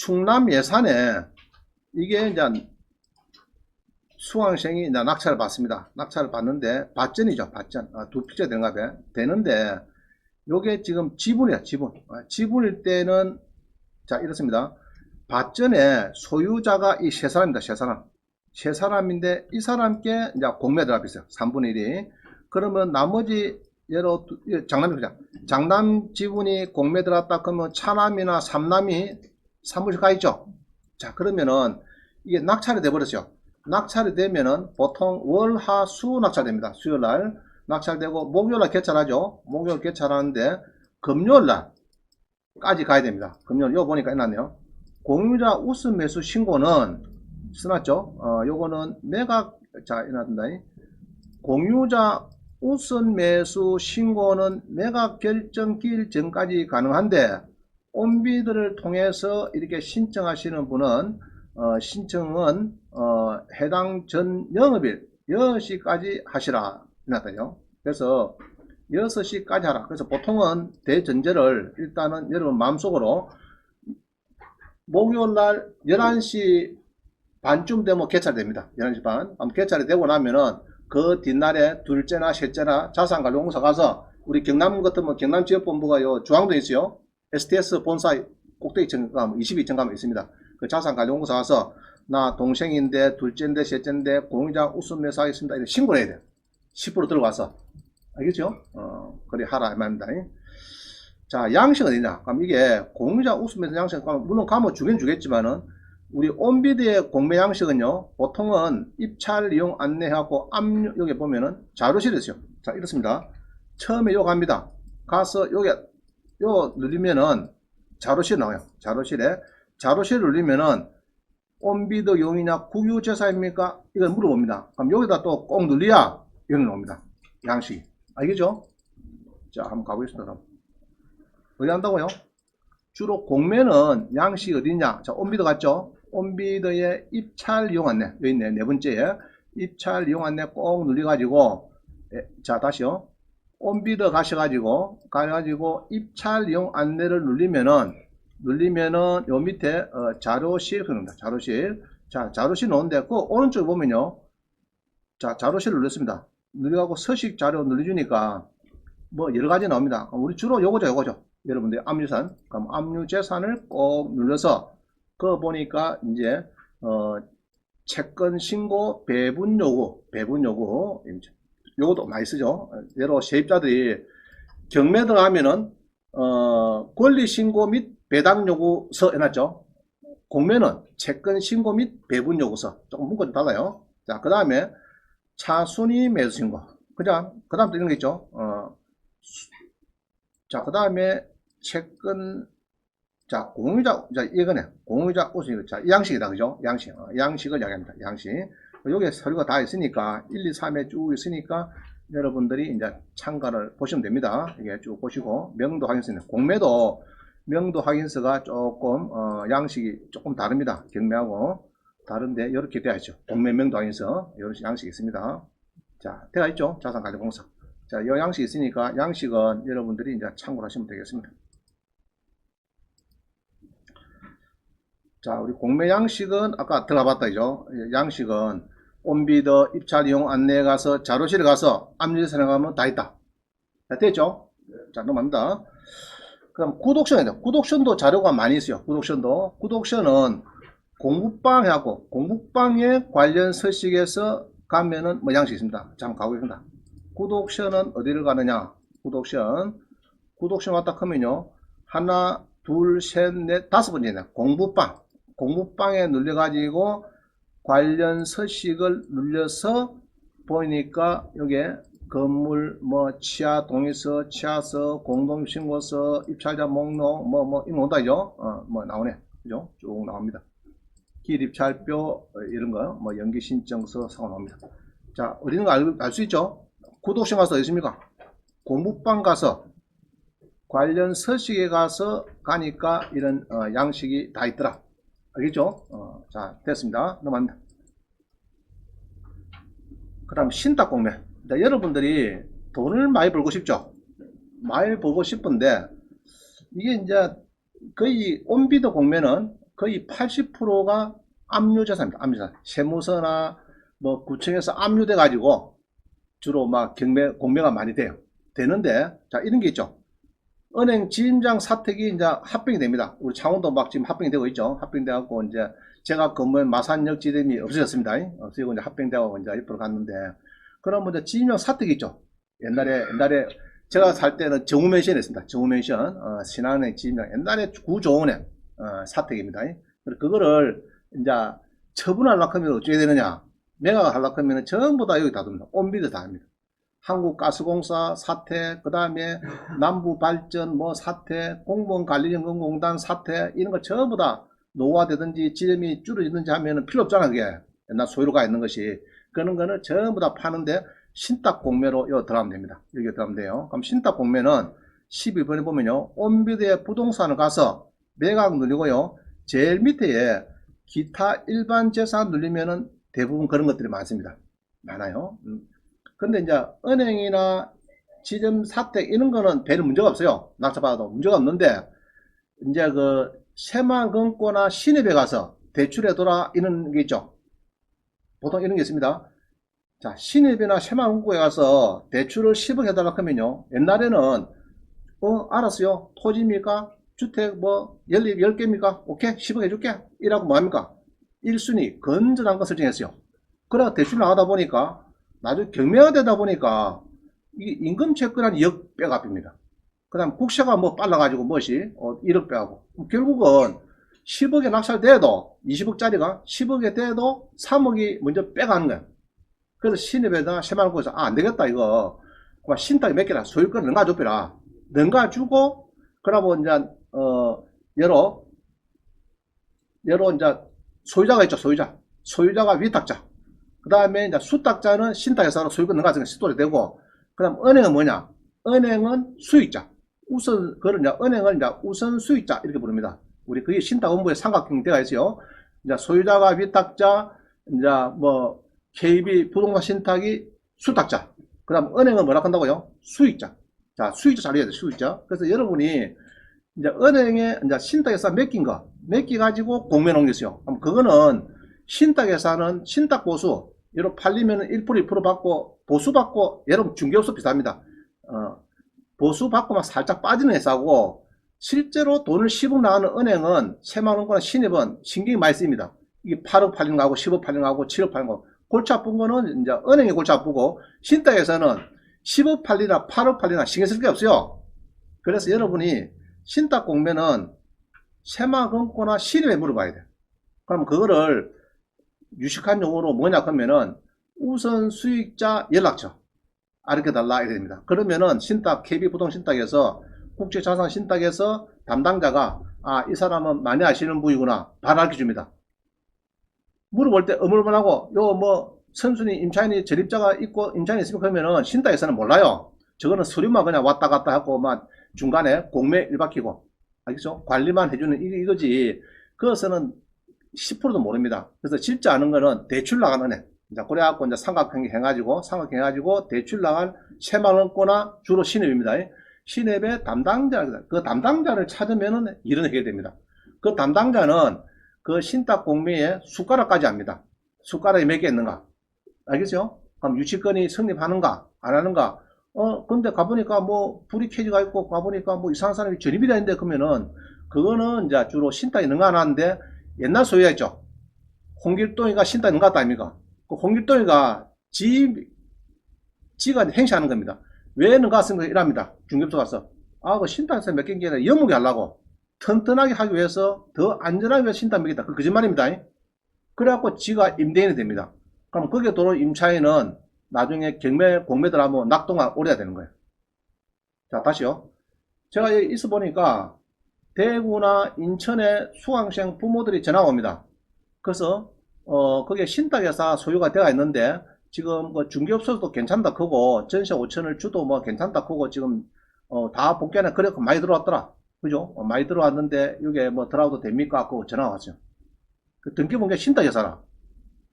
충남 예산에 이게 이제 수강생이 이제 낙찰을 받습니다. 낙찰을 받는데 밭전이죠. 밭전. 두 필째 되는가 봐. 되는데 요게 지금 지분이야. 지분일 때는 자 이렇습니다. 밭전의 소유자가 이 세 사람입니다. 세 사람인데 이 사람께 이제 공매 들어가 있어요. 3분의 1이. 그러면 나머지 예로 장남 지분이 공매 들어갔다 그러면 차남이나 삼남이 사무실 가 있죠. 자 그러면은 이게 낙찰이 돼 버렸어요. 낙찰이 되면은 보통 월, 화, 수 낙찰됩니다. 수요일날 낙찰되고 목요일날 개찰하죠. 목요일 개찰하는데 금요일날까지 가야 됩니다. 금요일 이거 보니까 해놨네요. 공유자 우선 매수 신고는 써놨죠. 요거는 매각 자 해놨다. 공유자 우선 매수 신고는 매각 결정기일 전까지 가능한데 온비드를 통해서 이렇게 신청하시는 분은 신청은 해당 전 영업일 6시까지 하시라 해놨다요. 그래서 6시까지 하라. 그래서 보통은 대전제를 일단은 여러분 마음속으로 목요일날 11시 반쯤 되면 개찰됩니다. 11시 반. 개찰이 되고 나면은 그 뒷날에 둘째나 셋째나 자산관리공사 가서 우리 경남 같으면 경남지역본부가 요 중앙도에 있어요. STS 본사 꼭대기층 가면 22층 가면 있습니다. 그 자산관리공사 가서 나 동생인데 둘째인데 셋째인데 공유자 우선 매수하겠습니다. 이렇게 신고를 해야 돼요. 10% 들어가서. 알겠죠? 그래 하라 이 말입니다. 자 양식은 어디냐? 그럼 이게 공유자 우선 매수 양식 물론 가면 주긴 주겠지만은 우리 온비드의 공매 양식은요 보통은 입찰 이용 안내하고 압류 여기 보면은 자료실이 있어요. 자 이렇습니다. 처음에 요 갑니다. 가서 여기 요 누르면은 자료실 나와요. 자료실 누르면은 온비드 용이냐 국유재산입니까? 이걸 물어봅니다. 그럼 여기다 또 꼭 눌러야 여기 나옵니다. 양식이. 알겠죠? 자 한번 가보겠습니다. 그럼. 어디 한다고요? 주로 공매는 양식 어디냐? 자 온비드 갔죠? 온비드의 입찰 이용 안내 여기 있네. 네 번째에 입찰 이용 안내 꼭 눌러가지고 자 다시요. 온비드 가셔가지고 입찰 이용 안내를 누르면은 요 밑에 자료실 그럽니다. 자료실. 자 자료실 나오는데 그 오른쪽에 보면요. 자 자료실 눌렀습니다. 눌러가고 서식 자료 눌러주니까 뭐 여러가지 나옵니다. 우리 주로 요거죠. 여러분들 압류산. 그럼 압류재산을 꼭 눌러서 그거 보니까 이제 채권 신고 배분 요구 요것도 많이 쓰죠. 예로 세입자들이 경매 들어가면은 권리 신고 및 배당 요구서 해놨죠. 공매는 채권 신고 및 배분 요구서 조금 문구가 좀 달라요. 자 그 다음에 차순위 매수 신고 그냥 그 다음 또 이런 게 있죠. 자 그 다음에 채권 자 공유자 자 이거네 공유자 우선 자 양식이다 그죠. 양식을 이야기합니다. 양식 여기 서류가 다 있으니까 1, 2, 3에 쭉 있으니까 여러분들이 이제 참가를 보시면 됩니다. 이게 쭉 보시고 명도 확인서 공매도 명도 확인서가 조금 양식이 조금 다릅니다. 경매하고 다른데 이렇게 되어 있죠. 공매 명도 확인서 이런 양식이 있습니다. 자 되어 있죠. 자산관리공사. 자 이 양식이 있으니까 양식은 여러분들이 이제 참고를 하시면 되겠습니다. 자 우리 공매 양식은 아까 들어봤다 죠. 양식은 온비드 입찰 이용 안내에 가서 자료실에 가서 압류재산에 가면 다 있다. 자 됐죠? 자 넘어갑니다. 그럼 굿옵션이다. 굿옵션도 자료가 많이 있어요. 굿옵션은 공부방에 관련 서식에서 가면은 뭐 양식이 있습니다. 자 한번 가보겠습니다. 굿옵션은 어디를 가느냐? 굿옵션 왔다 하면요 하나 둘 셋 넷 다섯 번째네. 공부방에 눌러가지고 관련 서식을 눌려서 보니까 여기에 건물 뭐 취하 동의서, 취하서, 공동신고서, 입찰자 목록 뭐 이거 나온다죠. 뭐 나오네. 그죠? 쭉 나옵니다. 기입찰표 이런 거 뭐 연기 신청서 사고 나옵니다. 자 어디 있는 거 알 수 있죠? 굿옵션 가서 어디 있습니까? 공부방 가서 관련 서식에 가서 가니까 이런 양식이 다 있더라. 알겠죠? 자 됐습니다. 넘어갑니다. 그 다음 신탁공매. 여러분들이 돈을 많이 벌고 싶죠? 많이 벌고 싶은데 이게 이제 거의 온비드 공매는 거의 80%가 압류자산입니다. 압류자산. 세무서나 뭐 구청에서 압류돼 가지고 주로 막 공매가 많이 돼요. 되는데, 자, 이런 게 있죠. 은행 지점장 사택이 이제 합병이 됩니다. 우리 창원도 막 지금 합병이 되고 있죠. 합병돼 갖고 이제 제가 근무한 마산역 지점이 없어졌습니다. 없어지고 이제 합병되고 이제 옆으로 갔는데, 그럼 이제 지점장 사택이 있죠. 옛날에 제가 살 때는 정우맨션에 있습니다. 정우맨션, 신한은행 지점장, 옛날에 구조은행, 사택입니다. 그거를 이제 처분하려고 하면 어떻게 되느냐. 매각하려고 하면 전부 다 여기 다 듭니다. 온비드 다 합니다. 한국가스공사 사태, 그 다음에 남부발전 뭐 사태, 공무원관리연금공단 사태, 이런 거 전부 다 노후화되든지 지점이 줄어지든지 하면은 필요 없잖아, 그게. 옛날 소유로가 있는 것이. 그런 거는 전부 다 파는데 신탁 공매로 여기 들어가면 됩니다. 여기 들어가면 돼요. 그럼 신탁 공매는 12번에 보면요. 온비드의 부동산을 가서 매각 누리고요. 제일 밑에 기타 일반 재산 누리면은 대부분 그런 것들이 많습니다. 많아요. 근데 이제 은행이나 지점 사택 이런 거는 별 문제가 없어요. 낙찰받아도 문제가 없는데, 이제 그 새만금고나 신입에 가서 대출해 둬라 이런 게 있죠. 보통 이런 게 있습니다. 자, 신입이나 새만금고에 가서 대출을 10억 해달라고 하면요. 옛날에는 알았어요. 토지입니까? 주택 뭐 연립 10개입니까? 오케이 10억 해줄게. 이라고 뭐합니까? 1순위 건전한 거 설정했어요. 그러다 대출 나가다 보니까 나중에 경매가 되다 보니까 이 임금 채권한 2억 빼갑입니다. 그 다음 국세가 뭐 빨라가지고 뭐시 1억 빼가고 결국은 10억에 낙찰돼도 20억짜리가 10억에 돼도 3억이 먼저 빼가는 거야. 그래서 신입에다 새만금고에서 안되겠다 이거 신탁이 몇 개라 소유권을 넘가줘라. 넘가주고 그러고 이제 여러 이제 소유자가 있죠. 소유자가 위탁자. 그 다음에 이제 수탁자는 신탁회사로 소유권 넘가서 시도를 되고, 그 다음 은행은 뭐냐? 은행은 수익자. 은행을 이제 우선 수익자 이렇게 부릅니다. 우리 그게 신탁 업무에 삼각형이 되어 있어요. 이제 소유자가 위탁자, 이제 뭐 KB 부동산 신탁이 수탁자. 그 다음 은행은 뭐라 한다고요? 수익자. 자, 수익자 잘 이해야 돼. 수익자. 그래서 여러분이 이제 은행에 이제 신탁회사 맡겨가지고 공매 넘겼어요. 그럼 그거는 신탁회사는 신탁보수, 여러분 팔리면 1% 2% 받고 보수 받고, 여러분 중개업소 비슷합니다. 보수 받고만 살짝 빠지는 회사고, 실제로 돈을 10억 나가는 은행은 새만금고나 신입은 신경이 많이 쓰입니다. 이게 8억 팔린 거하고 10억 팔린 거하고 7억 팔린 거. 골치 아픈 거는 이제 은행이 골치 아프고, 신탁에서는 10억 팔리나 8억 팔리나 신경 쓸 게 없어요. 그래서 여러분이 신탁 공매는 새만금고나 신입에 물어봐야 돼. 그럼 그거를 유식한 용어로 뭐냐 하면은 우선 수익자 연락처 알려달라 이렇게 됩니다. 그러면은 신탁 KB 부동 신탁에서 국제자산 신탁에서 담당자가 이 사람은 많이 아시는 분이구나 바로 알려줍니다. 물어볼 때 어물어물하고 요 뭐 선순위 임차인이 전입자가 있고 임차인이 있으면 그러면은 신탁에서는 몰라요. 저거는 서류만 그냥 왔다 갔다 하고 막 중간에 공매 일박히고, 알겠죠? 관리만 해주는 이거지. 그것은 10%도 모릅니다. 그래서 실제 아는 거는 대출 나간 은행. 자, 그래갖고 이제 삼각형 해가지고 대출 나간 새만금고나 주로 신입입니다. 신입의 담당자, 그 담당자를 찾으면은 일은 하게 됩니다. 그 담당자는 그 신탁 공매에 숟가락까지 합니다. 숟가락이 몇 개 있는가? 알겠죠? 그럼 유치권이 성립하는가? 안 하는가? 근데 가보니까 뭐 불이 켜지가 있고 가보니까 뭐 이상한 사람이 전입이 다 있는데 그러면은 그거는 이제 주로 신탁이 능가 안 하는데, 옛날 소유가 있죠. 홍길동이가 신탁이 능가 했다 아닙니까? 그 홍길동이가 지가 행시하는 겁니다. 왜 능가 했습니까? 이랍니다. 중개업소 가서 그 신탁에서 몇 개인 아니라 연무게 하려고 튼튼하게 하기 위해서 더 안전하게 위해서 신탁 매겠다. 그 거짓말입니다. 그래갖고 지가 임대인이 됩니다. 그럼 거기에 들어온 임차인은 나중에 공매들 하면 낙동강 오래야 되는 거예요. 자, 다시요. 제가 여기 있어 보니까 대구나 인천에 수강생 부모들이 전화가 옵니다. 그래서 거기에 신탁회사 소유가 되어 있는데 지금 그 중개업소도 괜찮다 크고 전세 5천을 주도 뭐 괜찮다 크고 지금 다 복귀하는 그래 많이 들어왔더라. 그죠? 많이 들어왔는데 이게 뭐 들어와도 됩니까? 그거 전화가 왔어요. 그 등기본게 신탁회사라.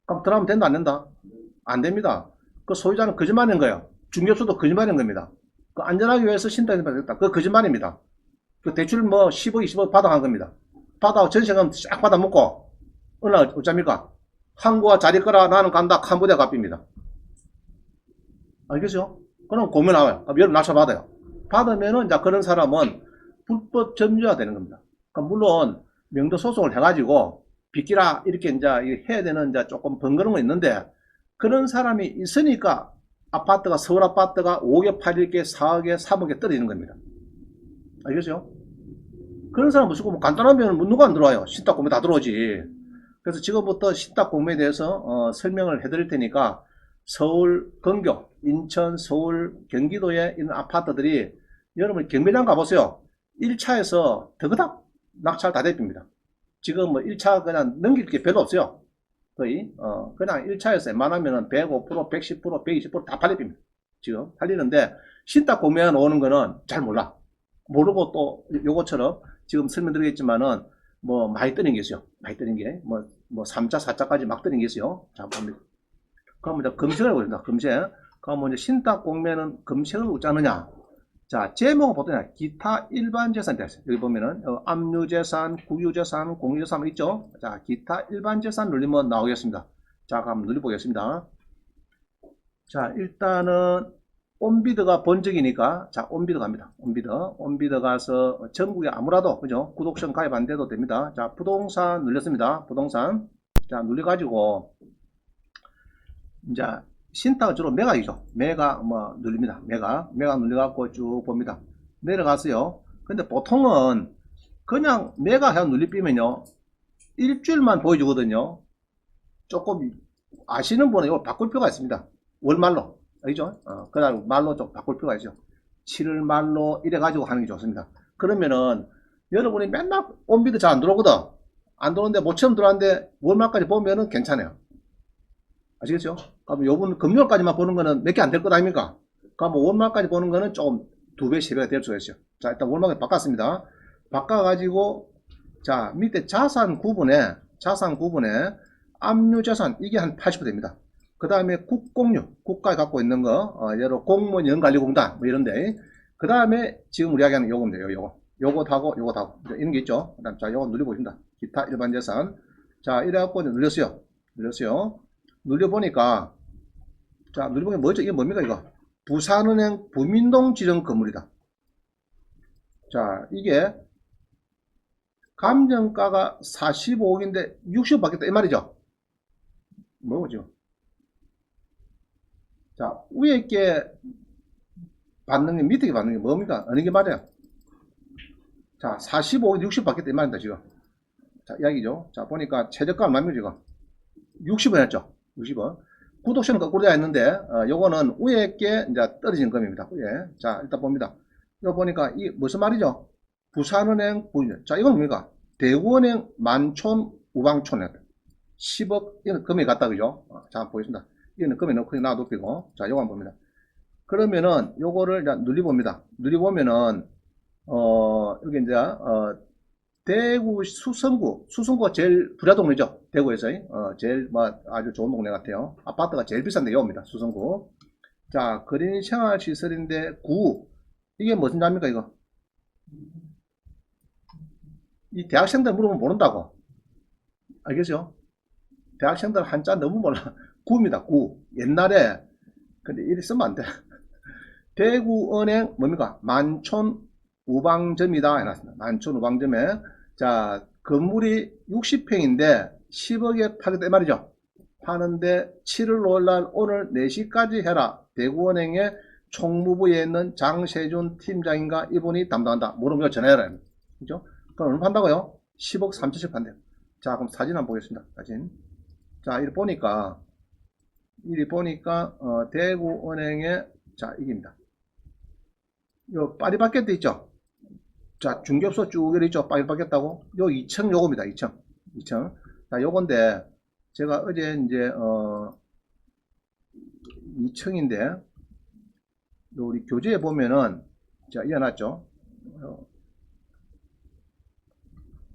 그럼 들어가면 된다 안 된다? 안 됩니다. 그 소유자는 거짓말인 거예요. 중개업소도 거짓말인 겁니다. 그 안전하기 위해서 신탁이 받았다. 그 거짓말입니다. 그 대출 뭐 10억 20억 받아간 겁니다. 받아, 전세금 쫙 받아먹고, 어느 날 어쩝니까? 항구가 자리 거라 나는 간다. 캄보디아 갚입니다. 알겠죠? 그럼 고민 나와요. 여러분 낙찰 받아요. 받으면은, 이제 그런 사람은 불법 점유가 되는 겁니다. 그러니까 물론, 명도 소송을 해가지고, 비키라, 이렇게 이제 해야 되는 이제 조금 번거로운 거 있는데, 그런 사람이 있으니까 아파트가, 서울 아파트가 5개, 8개, 4억에, 3억에 떨어지는 겁니다. 알겠죠? 그런 사람 무슨 뭐 간단하면 누가 안 들어와요. 신탁 공매 다 들어오지. 그래서 지금부터 신탁 공매에 대해서 설명을 해드릴 테니까 서울, 근교, 인천, 서울, 경기도에 있는 아파트들이 여러분 경매장 가보세요. 1차에서 더그닥 낙찰 다 됩니다. 지금 뭐 1차 그냥 넘길 게 별로 없어요. 거의 그냥 1차에서 웬만하면 105%, 110%, 120%다 팔립니다. 지금 팔리는데 신탁 공매에 오는 거는 잘 몰라. 모르고 또 요거처럼 지금 설명드리겠지만은 뭐 많이 뜨는 게 있어요. 많이 뜨는 게 뭐 3차, 4차까지 막 뜨는 게 있어요. 자, 봅니다. 그럼 이제 검색을 해보겠습니다. 검색. 그럼 이제 신탁 공매는 검색을 어찌 하느냐? 자, 제목은 보통 기타 일반 재산이 되어 있어요. 여기 보면은 압류재산, 국유재산, 공유재산 있죠? 자, 기타 일반 재산 누르면 나오겠습니다. 자, 한번 눌러보겠습니다. 자, 일단은 온비드가 본적이니까 자, 온비드 갑니다. 온비드 가서 전국에 아무라도 그죠? 구독션 가입 안 돼도 됩니다. 자, 부동산 눌렸습니다. 부동산. 자, 눌려가지고 이제 신탁은 주로 매각이죠. 매각 뭐 눌립니다. 매각 눌려갖고 쭉 봅니다. 내려가세요. 근데 보통은 그냥 매각해 눌리면요 일주일만 보여주거든요. 조금 아시는 분은 이걸 바꿀 필요가 있습니다. 월말로 알죠? 그날 말로 좀 바꿀 필요가 있죠. 7월 말로 이래 가지고 하는 게 좋습니다. 그러면은 여러분이 맨날 온비드 잘 안 들어오거든. 안 들어오는데 모처럼 들어왔는데 월말까지 보면은 괜찮아요. 아시겠죠? 그럼 요번 금요일까지만 보는 거는 몇 개 안 될 것 아닙니까? 그럼 월말까지 보는 거는 조금 2배, 3배가 될 수가 있어요. 자, 일단 월말까지 바꿨습니다. 바꿔가지고, 자, 밑에 자산 구분에 압류자산, 이게 한 80% 됩니다. 그 다음에 국공유, 국가에 갖고 있는 거, 예로 공무원 연관리공단, 뭐 이런데. 그 다음에 지금 우리 이야기하는 요거면 돼요, 요것하고, 이런 게 있죠. 그 다음, 자, 요거 눌러보십니다. 기타 일반 재산. 자, 이래갖고 눌렸어요. 눌려보니까, 자, 눌려보니까 뭐죠? 이게 뭡니까, 이거? 부산은행 부민동 지정 건물이다. 자, 이게 감정가가 45억인데 60억 받겠다, 이 말이죠? 뭐죠? 자, 위에 게 받는 게 밑에 게 받는 게 뭡니까? 어느 게 맞아요? 자, 45억 60 받겠다 이 말입니다 지금. 자, 이야기죠. 자, 보니까 최저가 얼마입니까 지금? 60원 했죠. 60원. 구독션은 거꾸로 되어 있는데 요거는 위에 게 이제 떨어진 금입니다. 위에. 자, 일단 봅니다. 이거 보니까 이 무슨 말이죠? 부산은행 부인. 자, 이건 뭡니까? 대구은행 만촌 우방촌에 10억 이는 금이 같다 그죠? 자, 한번 보겠습니다. 이거는 금이 너무 크게 놔두고. 자, 요거 한번 봅니다. 그러면은 요거를 이제 눌러봅니다. 눌러보면은 여기 이제 대구 수성구가 제일 부자 동네죠. 대구에서 제일 뭐 아주 좋은 동네 같아요. 아파트가 제일 비싼데 요겁니다. 수성구. 자, 그린 생활 시설인데 구 이게 무슨 자입니까 이거? 이 대학생들 물으면 모른다고. 알겠죠? 대학생들 한자 너무 몰라. 구입니다. 구. 옛날에 근데 이리 쓰면 안 돼. 대구은행 뭡니까? 만촌 우방점이다 해놨습니다. 만촌 우방점에 자 건물이 60평인데 10억에 파겠다 이 말이죠. 파는데 7월 5일날 오늘 4시까지 해라. 대구은행의 총무부에 있는 장세준 팀장인가 이분이 담당한다. 모르면 전화해라. 그죠? 그럼 얼마 판다고요? 10억 3천씩 판대요. 자 그럼 사진 한번 보겠습니다. 사진. 자 이리 보니까 대구은행의 자 이깁니다. 요 파리바게트 있죠? 자 중개업소 쭉 이렇게 있죠? 파리바게트하고 요 2층 요겁니다. 2층. 자 요건데 제가 어제 이제 2층인데 우리 교재에 보면은 자 이어놨죠?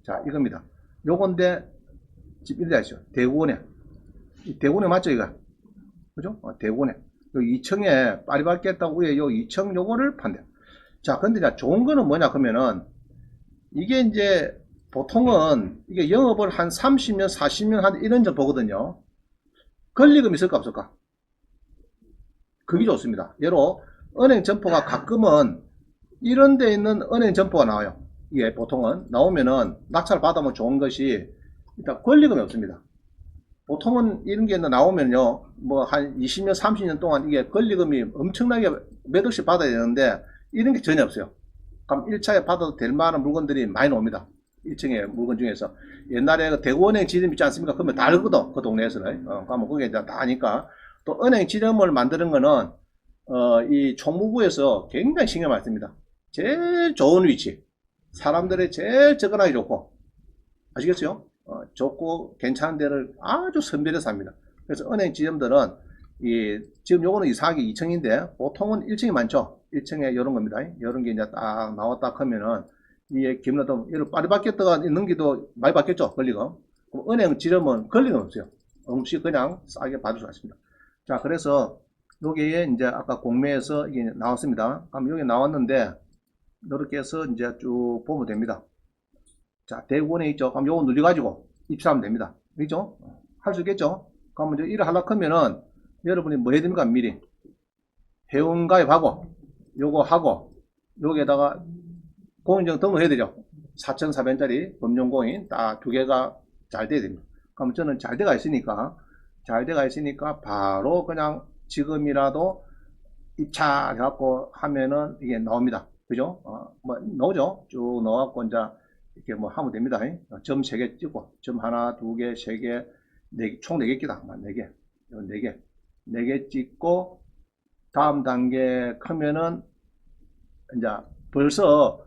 자 이겁니다. 요건데 집 이렇게 있죠? 대구은행. 대구은행 맞죠 이거? 그죠? 대구은행. 요 2층에 파리바게트하고 위에 요 2층 요거를 판대요. 자, 근데 좋은 거는 뭐냐, 그러면은, 이게 이제 보통은 이게 영업을 한 30년, 40년 한 이런 점 보거든요. 권리금 있을까 없을까? 그게 좋습니다. 예로 은행 점포가 가끔은 이런 데 있는 은행 점포가 나와요. 이게 보통은 나오면은 낙찰 받으면 좋은 것이 일단 권리금이 없습니다. 보통은 이런 게 나오면요, 뭐 한 20년, 30년 동안 이게 권리금이 엄청나게 몇 억씩 받아야 되는데 이런 게 전혀 없어요. 그럼 1차에 받아도 될 만한 물건들이 많이 나옵니다. 1층에 물건 중에서 옛날에 그 대구은행 지점 있지 않습니까? 그러면 다 알거든, 그 동네에서는. 그러면 그게 다 아니까. 또 은행 지점을 만드는 거는 이 총무부에서 굉장히 신경 많이 씁니다. 제일 좋은 위치, 사람들이 제일 접근하기 좋고, 아시겠어요? 좋고 괜찮은 데를 아주 선별해서 합니다. 그래서 은행 지점들은 지금 요거는 이상하게 2층인데 보통은 1층이 많죠. 1층에 이런 겁니다. 이런 게 이제 딱 나왔다 하면은 이게 기분도 이런 빨리 바뀌었다가 넘기도 많이 바뀌었죠. 권리금. 은행 지점은 권리금 없어요. 없이 그냥 싸게 받을 수 있습니다. 자, 그래서 여기에 이제 아까 공매에서 이게 나왔습니다. 그럼 여기 나왔는데 이렇게 해서 이제 쭉 보면 됩니다. 자, 대구원에 있죠. 그럼 요거 눌려가지고 입찰하면 됩니다. 그죠? 할 수 있겠죠? 그러면 이제 일을 하려고 하면은 여러분이 뭐 해야 됩니까? 미리 회원가입하고 요거 하고 여기에다가 공인증 등록해야 되죠. 4,400원짜리 금융공인 딱 두 개가 잘 돼야 됩니다. 그럼 저는 잘 돼가 있으니까 바로 그냥 지금이라도 입찰해갖고 하면은 이게 나옵니다. 그죠? 뭐 나오죠. 쭉 넣어갖고 이제 이렇게 뭐 하면 됩니다. 점 3개 찍고 점 하나, 2개, 3개, 4개, 총 4개 끼다. 4개. 4개. 4개 찍고 다음 단계 크면은 이제 벌써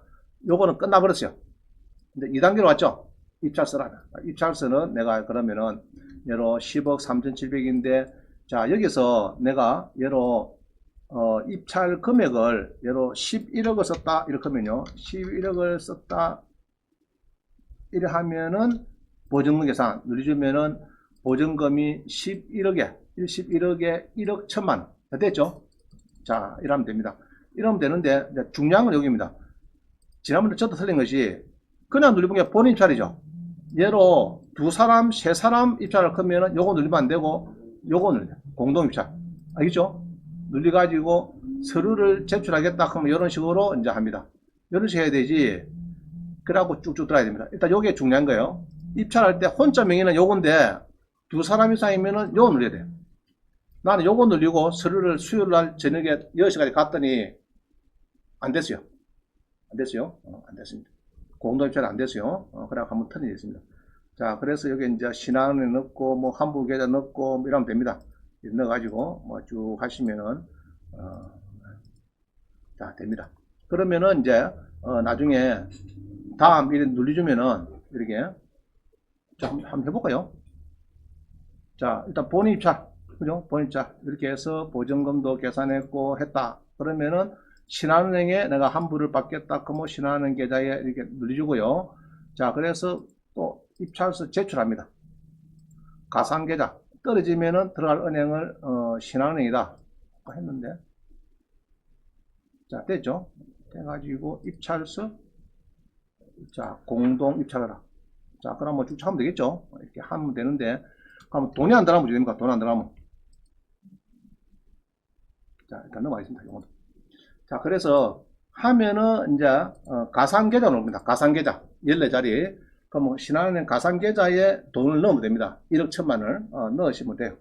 요거는 끝나버렸어요. 근데 2단계로 왔죠. 입찰서라면. 입찰서는 내가 그러면은 예로 10억 3,700인데 자, 여기서 내가 예로 입찰 금액을 예로 11억을 썼다 이렇게 하면요. 11억을 썼다 이래 하면은 보증금 계산 눌러주면은 보증금이 11억에 1억 1,000만 원 됐죠? 자, 이러면 됩니다. 이러면 되는데 중요한 건 여기입니다. 지난번에 저도 틀린 것이 그냥 누르는 게 본인 입찰이죠. 예로 2사람, 3사람 입찰을 하면은 요거 누르면 안 되고 요거 눌러요. 공동 입찰. 알겠죠? 눌려가지고 서류를 제출하겠다 하면 이런 식으로 이제 합니다. 이런 식으로 해야 되지. 그러고 쭉쭉 들어야 됩니다. 일단 요게 중요한 거예요. 입찰할 때 혼자 명의는 요건데 2사람 이상이면은 요거 눌려야 돼요. 나는 요거 눌리고 서류를 수요일날 저녁에 10시까지 갔더니 안 됐어요. 안 됐어요. 안 됐습니다. 공동 입찰 안 됐어요. 그래서 한번 틀어져 있습니다. 자, 그래서 여기 이제 신한은행 넣고 뭐 환불계좌 넣고 뭐 이러면 됩니다. 넣어가지고 뭐 쭉 하시면은 자, 됩니다. 그러면은 이제 나중에 다음 이렇게 눌러주면은 이렇게 자, 한번 해볼까요? 자, 일단 본인 입찰, 그죠? 본인 입찰 이렇게 해서 보증금도 계산했고 했다. 그러면은 신한은행에 내가 환불을 받겠다. 그러면 신한은행 계좌에 이렇게 눌러주고요. 자, 그래서 또 입찰서 제출합니다. 가상계좌 떨어지면은 들어갈 은행을 신한은행이다 했는데 자, 됐죠? 돼가지고 입찰서 자, 공동 입찰하라. 자, 그럼 뭐 쭉 하면 되겠죠? 이렇게 하면 되는데 그럼 돈이 안 들어가면 어떻게 됩니까? 돈 안 들어가면 자, 일단 넘어가겠습니다. 이거는. 자, 그래서 하면은 이제 가상계좌 넣습니다. 가상계좌 14자리. 그럼 신한은행 가상계좌에 돈을 넣으면 됩니다. 1억 1천만 원을 넣으시면 돼요.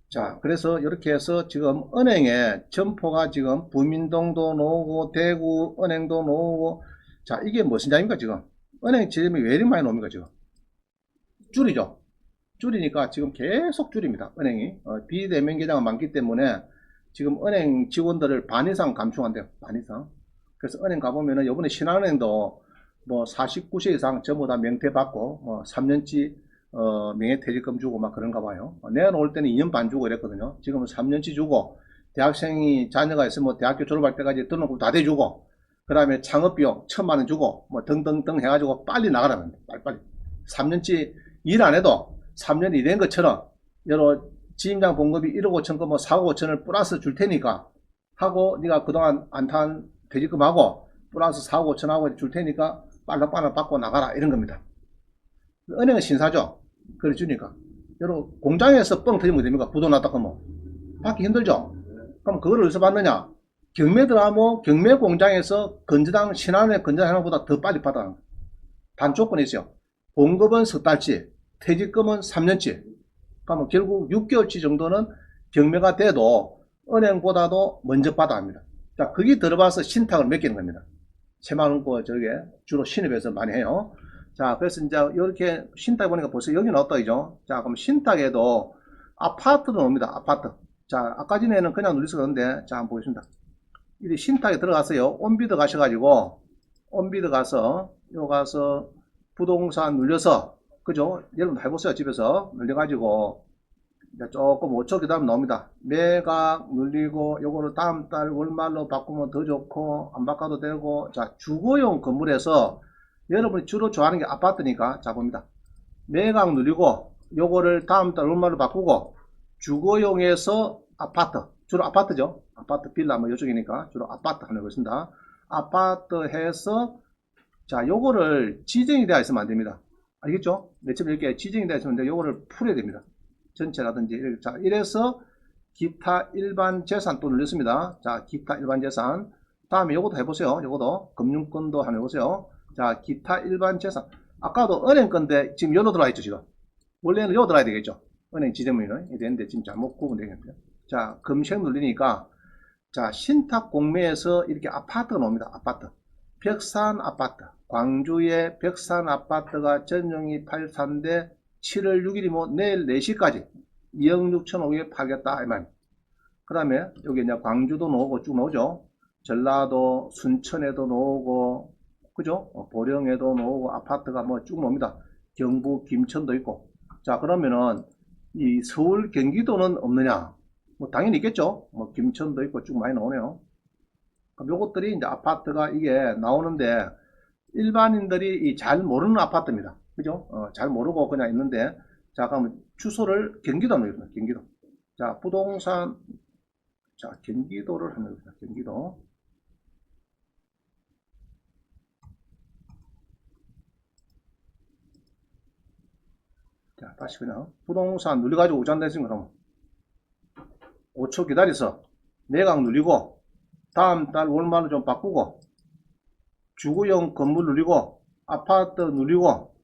자, 그래서 이렇게 해서 지금 은행에 점포가 지금 부민동도 나오고 대구 은행도 나오고 자, 이게 무슨 장입니까 지금? 은행 지점이 왜 이렇게 많이 나옵니까 지금? 줄이죠. 줄이니까 지금 계속 줄입니다. 은행이 비대면 계좌가 많기 때문에 지금 은행 직원들을 반 이상 감축한대요. 반 이상. 그래서 은행 가보면은 요번에 신한은행도 뭐 49세 이상 전부 다 명퇴 받고 3년치 명예퇴직금 주고 막 그런가 봐요. 내가 올 때는 2년 반 주고 이랬거든요. 지금은 3년치 주고 대학생이 자녀가 있으면 대학교 졸업할 때까지 등록금 다 대주고 그 다음에 창업비용 1,000만 원 주고 뭐 등등등 해가지고 빨리 나가라는 빨리빨리 3년치 일 안 해도 3년이 된 것처럼 여러 지임장 봉급이 1억 5천 거 뭐 4억 5천을 플러스 줄 테니까 하고 네가 그동안 안 탄 퇴직금하고 플러스 4억 5천하고 줄 테니까 빨락빨락 받고 나가라 이런 겁니다. 은행은 신사죠. 그래 주니까. 여러분 공장에서 뻥 터지면 됩니까? 부도 났다 하면 받기 힘들죠. 그럼 그걸 어디서 받느냐? 경매들하고 경매 공장에서 건저당 신한의 건저당보다 더 빨리 받아. 단 조건이 있어요. 봉급은 석 달치, 퇴직금은 3년치. 그러면 결국 6개월치 정도는 경매가 돼도 은행보다도 먼저 받아 합니다. 자, 거기 들어가서 신탁을 맡기는 겁니다. 7만원권 저게 주로 신입에서 많이 해요. 자, 그래서 이제 이렇게 신탁 보니까 벌써 여기 나왔다, 이죠? 자, 그럼 신탁에도 아파트도 옵니다. 아파트. 자, 아까 전에는 그냥 누릴 수가 없는데, 자, 한번 보겠습니다. 이 신탁에 들어가서요, 온비드 가셔가지고, 온비드 가서, 요 가서 부동산 눌려서, 그죠? 여러분 해보세요, 집에서. 눌려가지고, 이제 조금 5초 기다리면 나옵니다. 매각 눌리고 요거를 다음 달 월말로 바꾸면 더 좋고 안 바꿔도 되고. 자, 주거용 건물에서 여러분이 주로 좋아하는 게 아파트니까 자 봅니다. 매각 누리고 요거를 다음 달 월말로 바꾸고 주거용에서 아파트, 주로 아파트죠. 아파트 빌라 뭐 이쪽이니까 주로 아파트 하는 것입니다. 아파트 해서 자 요거를 지정이 되어 있으면 안 됩니다. 알겠죠? 매점 이렇게 지정이 되어 있으면 요거를 풀어야 됩니다. 전체라든지 이렇게. 자, 이래서 기타 일반 재산 또 눌렸습니다. 자, 기타 일반 재산. 다음에 요것도 해보세요. 요것도 금융권도 한번 해보세요. 자, 기타 일반 재산. 아까도 은행 건데 지금 여기로 들어와 있죠, 지금. 원래는 여기 들어와야 되겠죠. 은행 지정문은 되는데 지금 잘못 구분되겠네요. 자, 검색 눌리니까 자, 신탁 공매에서 이렇게 아파트가 나옵니다. 아파트. 벽산 아파트. 광주의 벽산 아파트가 전용이 83대 7월 6일이면 내일 4시까지 2억 6천5백에 팔겠다. 그 다음에 여기 이제 광주도 나오고 쭉 나오죠. 전라도, 순천에도 나오고, 그죠? 보령에도 나오고 아파트가 뭐 쭉 나옵니다. 경북, 김천도 있고. 자, 그러면은 이 서울, 경기도는 없느냐? 뭐 당연히 있겠죠. 뭐 김천도 있고 쭉 많이 나오네요. 그럼 요것들이 이제 아파트가 이게 나오는데 일반인들이 잘 모르는 아파트입니다. 그죠? 잘 모르고 그냥 있는데, 자, 그러면 주소를 경기도 하면 되겠습니다. 경기도. 자, 부동산, 자, 경기도를 하면 되겠습니다. 경기도. 자, 다시 그냥 부동산 눌려가지고 우잔다 했으니까 그러면 5초 기다려서 매각 눌리고, 다음 달 월말로 좀 바꾸고, 주거용 건물 눌리고, 아파트 눌리고,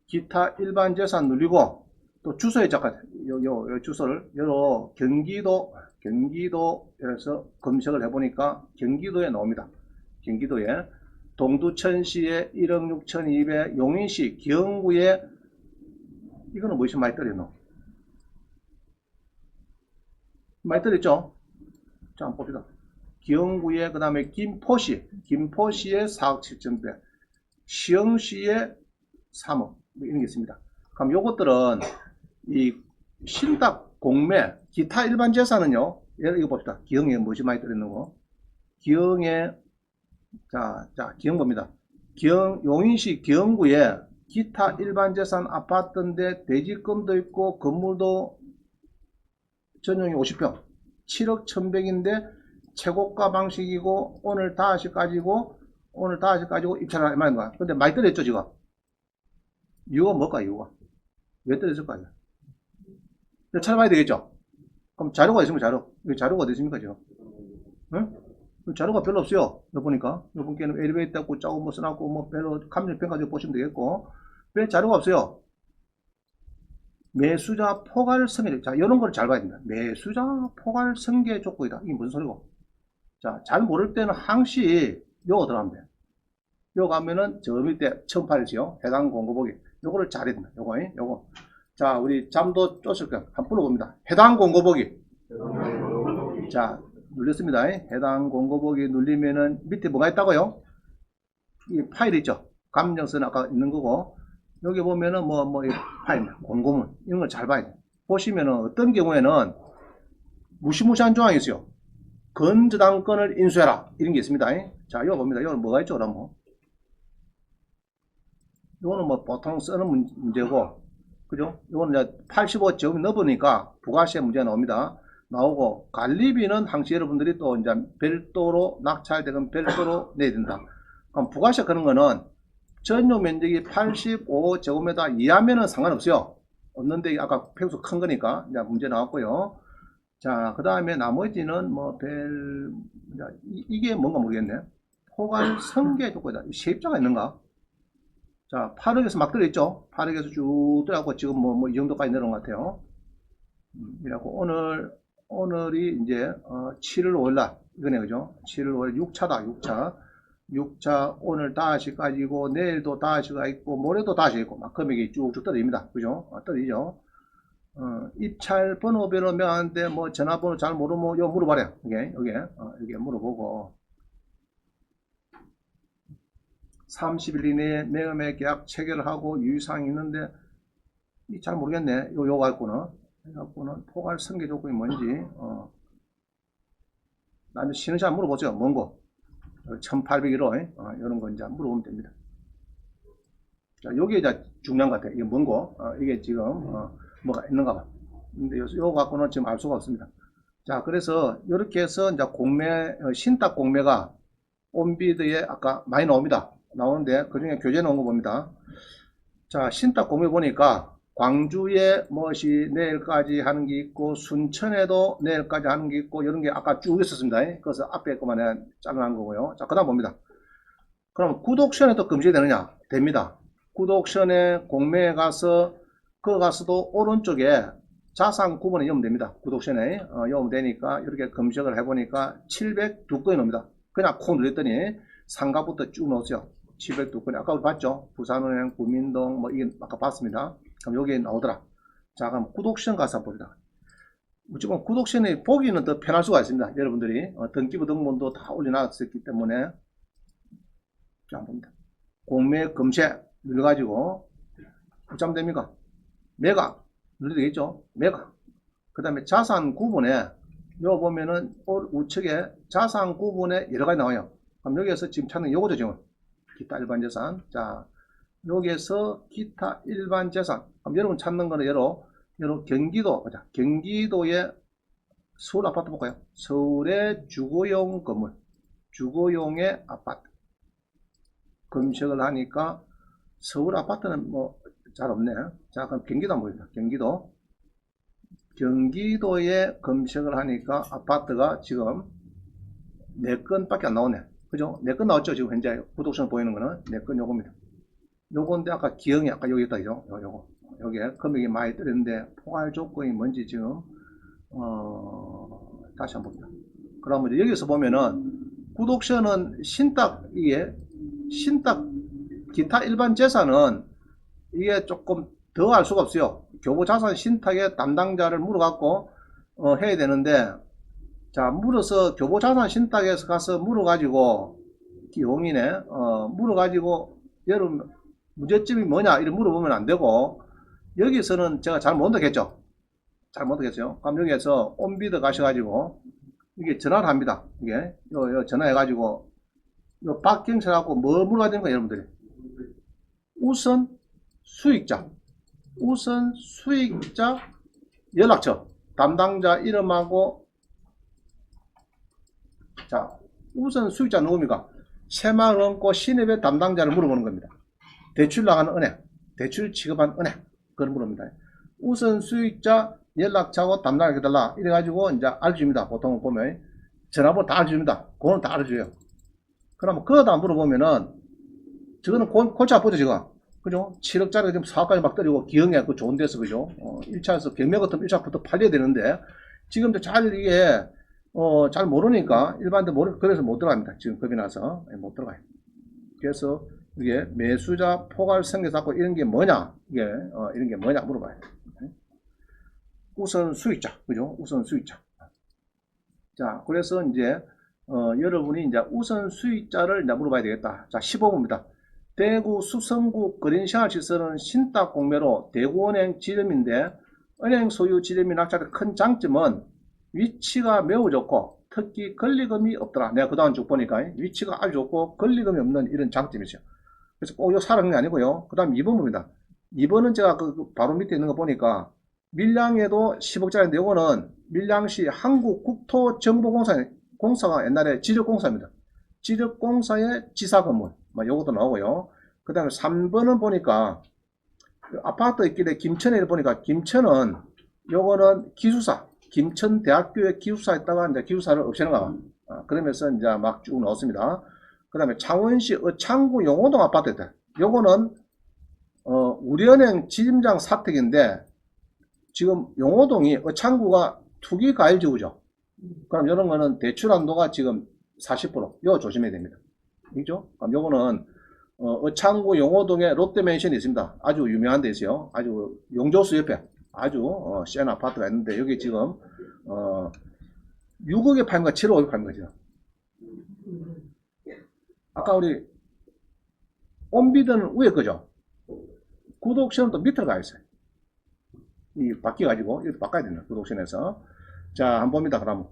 기타 일반 재산 눌리고, 또 주소에 잠깐 요 주소를 요 경기도에서 검색을 해보니까 경기도에 나옵니다. 경기도에 동두천시에 1억 6,200, 용인시 기흥구에 이거는 무엇이 많이 떨어졌노? 많이 떨어졌죠? 자, 한번 봅시다. 기흥구에 그 다음에 김포시에 4억 7천대, 시흥시에 3억 이런 게 있습니다. 그럼 요것들은 이 신탁, 공매, 기타 일반 재산은요. 예를 이거 봅시다. 기흥에 무엇이 많이 들어있는 거? 기흥에 자 기흥 봅니다. 기흥 용인시 기흥구에 기타 일반 재산 아파트인데 대지권도 있고 건물도 전용이 50평 7억 1,100인데 최고가 방식이고 오늘 5시까지고 입찰을 하는 거야. 근데 많이 떨어졌죠 지금. 이유가 뭘까? 이유가 왜 떨어졌을까요? 찾아봐야 되겠죠. 그럼 자료가 있으면 자료가 어디 있습니까 지금? 응? 자료가 별로 없어요. 여 보니까 여분께는 엘리베이터 있고 짜고 뭐 써놨고 뭐 별로 감정평가 좀 보시면 되겠고. 왜 자료가 없어요? 매수자 포괄 승계. 자, 이런 걸 잘 봐야 됩니다. 매수자 포괄 승계 족구이다. 이게 무슨 소리고? 자, 잘 모를 때는 항시 요거 들어가면 돼요. 요거 가면은 저 밑에 1008이지요. 해당 공고보기. 요거를 잘해야 됩니다. 요거. 자, 우리 잠도 쫓을 거야. 한번 불러봅니다. 해당 공고보기. 자, 눌렸습니다. 해당 공고보기 눌리면은 밑에 뭐가 있다고요? 이 파일 있죠? 감정서는 아까 있는 거고, 여기 보면은 이 파일, 공고문, 이런 걸 잘 봐야 돼. 보시면은 어떤 경우에는 무시무시한 조항이 있어요. 건저당권을 인수해라. 이런 게 있습니다. 자, 이거 봅니다. 이거는 뭐가 있죠? 그럼 이거는 뭐 보통 쓰는 문제고, 그죠? 이거는 이제 85 제곱이 넘으니까 부가세 문제가 나옵니다. 나오고, 관리비는 항시 여러분들이 또 이제 별도로 낙찰되건 별도로 내야 된다. 그럼 부가세 그런 거는 전용 면적이 85제곱미터 이하면은 상관없어요. 없는데 아까 평수 큰 거니까 이제 문제 나왔고요. 자, 그 다음에 나머지는 뭐 이게 뭔가 모르겠네. 포괄 성계 조건이다. 세입자가 있는가? 자, 8억에서 막 들어있죠? 8억에서 쭉 들어가고 지금 뭐 이 정도까지 내려온 것 같아요. 이라고 오늘이 이제 7월 5일날 이거네, 그죠? 7월 5일 6차다, 6차. 6차 오늘 다시 가지고 내일도 다시가 있고 모레도 다시 있고 막 금액이 쭉쭉 떨어집니다. 그죠? 떨어지죠. 입찰 번호별로 명하는데 뭐 전화번호 잘 모르면 요 물어봐요. 여기 물어보고 30일 이내에 매매 계약 체결하고 유의사항이 있는데 잘 모르겠네. 요 갖고는 포괄 승계 조건이 뭔지 나중에 쉬는 시간 물어보죠. 뭔고? 1801호 이런 거 이제 물어보면 됩니다. 자, 요게 이제 중요한 것 같아요. 이게 뭔고? 이게 지금 뭐가 있는가 봐. 근데 요 갖고는 지금 알 수가 없습니다. 자, 그래서 이렇게 해서 이제 신탁 공매가 온비드에 아까 많이 나옵니다. 나오는데 그 중에 교재 나온 거 봅니다. 자, 신탁 공매 보니까 광주에 무엇이 내일까지 하는 게 있고 순천에도 내일까지 하는 게 있고 이런 게 아까 쭉 있었습니다. 그래서 앞에 것만 잘라난 거고요. 자, 그 다음 봅니다. 그럼 구독션에도 금지가 되느냐? 됩니다. 구독션에 공매에 가서 그 가서도 오른쪽에 자산 구분에 넣으면 됩니다. 구독션에 넣으면 되니까 이렇게 검색을 해보니까 702건이 나옵니다. 그냥 콕 눌렀더니 상가부터 쭉 넣었어요. 702건이 아까 우리 봤죠? 부산은행, 구민동 뭐 이게 아까 봤습니다. 그럼 여기에 나오더라. 자, 그럼 구독션 가서 봅니다. 무조건 구독션에 보기는 더 편할 수가 있습니다. 여러분들이 등기부 등본도 다 올려놨었기 때문에 자, 봅니다. 공매 검색 눌러가지고 어쩌면 됩니까? 매각 눌러도 되겠죠? 매각. 그 다음에 자산 구분에 요 보면은 우측에 자산 구분에 여러 가지 나와요. 그럼 여기에서 지금 찾는 요거죠, 지금. 기타 일반 재산. 자, 여기에서 기타 일반 재산. 그럼 여러분 찾는 거는 경기도의 서울 아파트 볼까요? 서울의 주거용 건물, 주거용의 아파트. 검색을 하니까 서울 아파트는 뭐 잘 없네. 자, 그럼 경기도 한번 보입니다. 경기도에 검색을 하니까 아파트가 지금 4건밖에 안 나오네. 그죠? 4건 나왔죠? 지금 현재 구독선 보이는 거는 4건 요겁니다. 요건데 아까 기형이 아까 여기 있다, 그죠? 요거. 여기에 금액이 많이 떨어졌는데 포괄 조건이 뭔지 지금 다시 한번 봅니다. 그러면 여기서 보면은 구독선은 신탁 기타 일반 재산은 이게 조금 더 알 수가 없어요. 교부자산 신탁의 담당자를 물어갖고 해야 되는데, 자, 물어서 교부자산 신탁에서 가서 물어가지고 용인에 물어가지고 여러분 문제점이 뭐냐 이렇게 물어보면 안 되고, 여기서는 제가 잘 못하겠죠. 그럼 여기에서 온비드 가셔가지고 이게 전화를 합니다. 이게 전화해가지고 박경철하고 뭐 물어야 되는 거예요, 여러분들이? 우선 수익자 연락처 담당자 이름하고, 자, 우선 수익자 누굽니까? 새마을은행고 신입의 담당자를 물어보는 겁니다. 대출 나가는 은행, 대출 취급한 은행, 그걸 물어봅니다. 우선 수익자 연락처하고 담당자 해달라 이래가지고 이제 알려줍니다. 보통 보면 전화번호 다 알려줍니다. 그거는 다 알려줘요. 그러면 그거 다 물어보면은 저거는 골치 아프죠, 지금. 그죠? 7억짜리 지금 4억까지 막 때리고 기형이 그 좋은 데서, 그죠? 1차에서 경매 같으면 1차부터 팔려야 되는데, 지금도 이게, 잘 모르니까, 그래서 못 들어갑니다. 지금 겁이 나서. 못 들어가요. 그래서, 이게 매수자 포괄 승계사고 이런 게 뭐냐? 이런 게 뭐냐 물어봐요. 우선 수익자. 그죠? 우선 수익자. 자, 그래서 이제, 여러분이 이제 우선 수익자를 이제 물어봐야 되겠다. 자, 15번입니다. 대구 수성구 그린생활시설은 신탁 공매로 대구은행 지점인데 은행 소유 지점이 낙찰의 큰 장점은 위치가 매우 좋고 특히 권리금이 없더라. 내가 그 다음 쭉 보니까 위치가 아주 좋고 권리금이 없는 이런 장점이죠. 그래서 꼭 이거 사는 게 아니고요. 그 다음 2번입니다. 2번은 제가 바로 밑에 있는 거 보니까 밀양에도 10억짜리인데 요거는 밀양시 한국국토정보공사가 옛날에 지력공사입니다. 지력공사의 지사건물 요것도 나오고요. 그 다음에 3번은 보니까 아파트 있길래 김천에 보니까 김천은 요거는 기숙사 김천대학교의 기숙사 있다가 이제 기숙사를 없애는가 봐. 그러면서 이제 막 쭉 넣었습니다. 그 다음에 창원시 어창구 용호동 아파트들 요거는 우리은행 지점장 사택인데 지금 용호동이 어창구가 투기과일지구죠. 그럼 이런 거는 대출 한도가 지금 40%. 이거 조심해야 됩니다. 그죠? 그럼 요거는 어창구 용호동에 롯데맨션이 있습니다. 아주 유명한 데 있어요. 아주 용조수 옆에 아주 센 아파트가 있는데 여기 지금 6억에 팔면 7억에 팔는 거죠. 아까 우리 온비드는 위에 거죠. 구독션은 또 밑으로 가 있어요. 이 바뀌어가지고 이것도 바꿔야 된다. 구독션에서 자 한번 봅니다. 그럼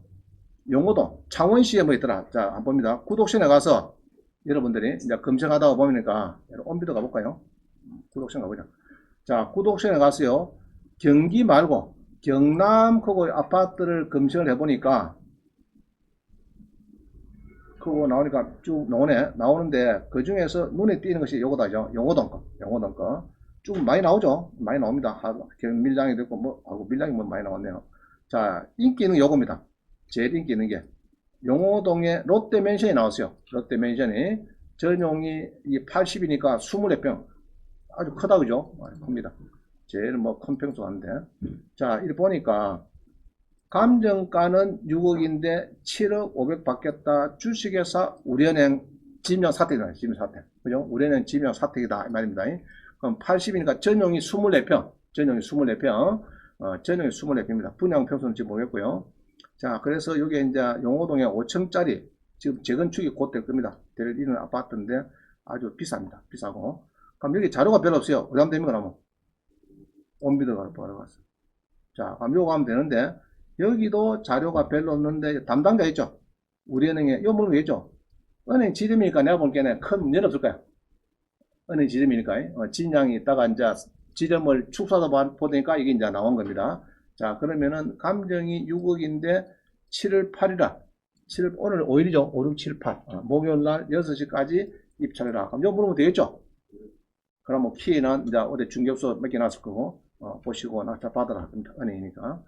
용호동 창원시에 뭐 있더라. 자 한번 봅니다. 구독션에 가서 여러분들이 이제 검색하다가 보니까 온비드 가볼까요? 구독션 가보자. 자 구독션에 가서요. 경기 말고 경남 그거 아파트를 검색을 해보니까 그거 나오니까 쭉 나오는데 그 중에서 눈에 띄는 것이 요거다죠. 용호동 거 쭉 많이 나오죠. 많이 나옵니다. 밀양이 됐고 밀양이 많이 나왔네요. 자 인기 있는 요겁니다. 제일 인기 있는 게 용호동에 롯데맨션이 나왔어요. 롯데맨션이 전용이 80이니까 24평 아주 크다 그죠? 큽니다. 제일 큰 평수 같은데 자 이렇게 보니까 감정가는 6억인데 7억 5백 받겠다. 주식회사 우리은행 지명 사택이다. 지명 사택. 그죠? 우리은행 지명 사택이다. 이 말입니다. 그럼 80이니까 전용이 24평. 전용이 24평입니다. 분양 평수는 지금 모르겠고요. 자, 그래서 여기 이제 용호동에 5층짜리 지금 재건축이 곧 될 겁니다. 될 이런 아파트인데 아주 비쌉니다. 비싸고. 그럼 여기 자료가 별로 없어요. 어디 가면 됩니까? 그러면 온비드가 바로 갔어. 자, 그럼 요거 하면 되는데 여기도 자료가 별로 없는데 담당자 있죠? 우리은행에 요 물은 게 있죠? 은행 지름이니까 내가 볼게는 큰 문제는 없을 거야. 은행 지름이니까 진양이 있다가 이제 지점을 축소하다 보니까 이게 이제 나온 겁니다. 자 그러면은 감정이 6억인데 7월 8일이라 오늘 5일이죠. 5, 6, 7, 8 목요일날 6시까지 입찰해라. 그럼 요 물으면 되겠죠? 그럼 뭐 키는 이제 어디 중개업소 몇 개 놨을 거고 보시고 낙찰 받으라 합니다. 은행이니까.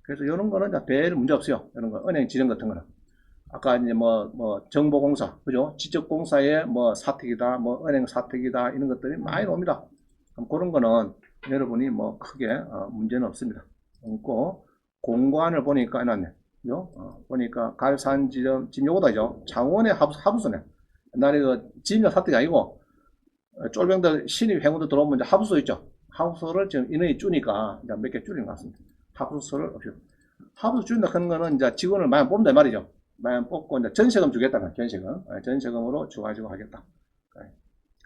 그래서 이런 거는 이제 별 문제 없어요. 이런 거 은행 지정 같은 거는. 아까 이제 정보공사, 그죠? 지적공사의 사택이다, 은행 사택이다, 이런 것들이 많이 나옵니다. 그런 거는 여러분이 크게 문제는 없습니다. 없고, 공관을 보니까 해놨네. 보니까 갈산 지점, 지금 요거다죠. 창원의 하부소네. 옛날에 그 지점 사택이 아니고, 쫄병들 신입 회원들 들어오면 이제 하부소 있죠. 하부소를 지금 인원이 줄니까 몇 개 줄인 것 같습니다. 하부소를 없이. 하부소 줄인다 하는 거는 이제 직원을 많이 뽑는다 말이죠. 많이 뽑고 이제 전세금 주겠다는 전세금으로 줘가지고 하겠다.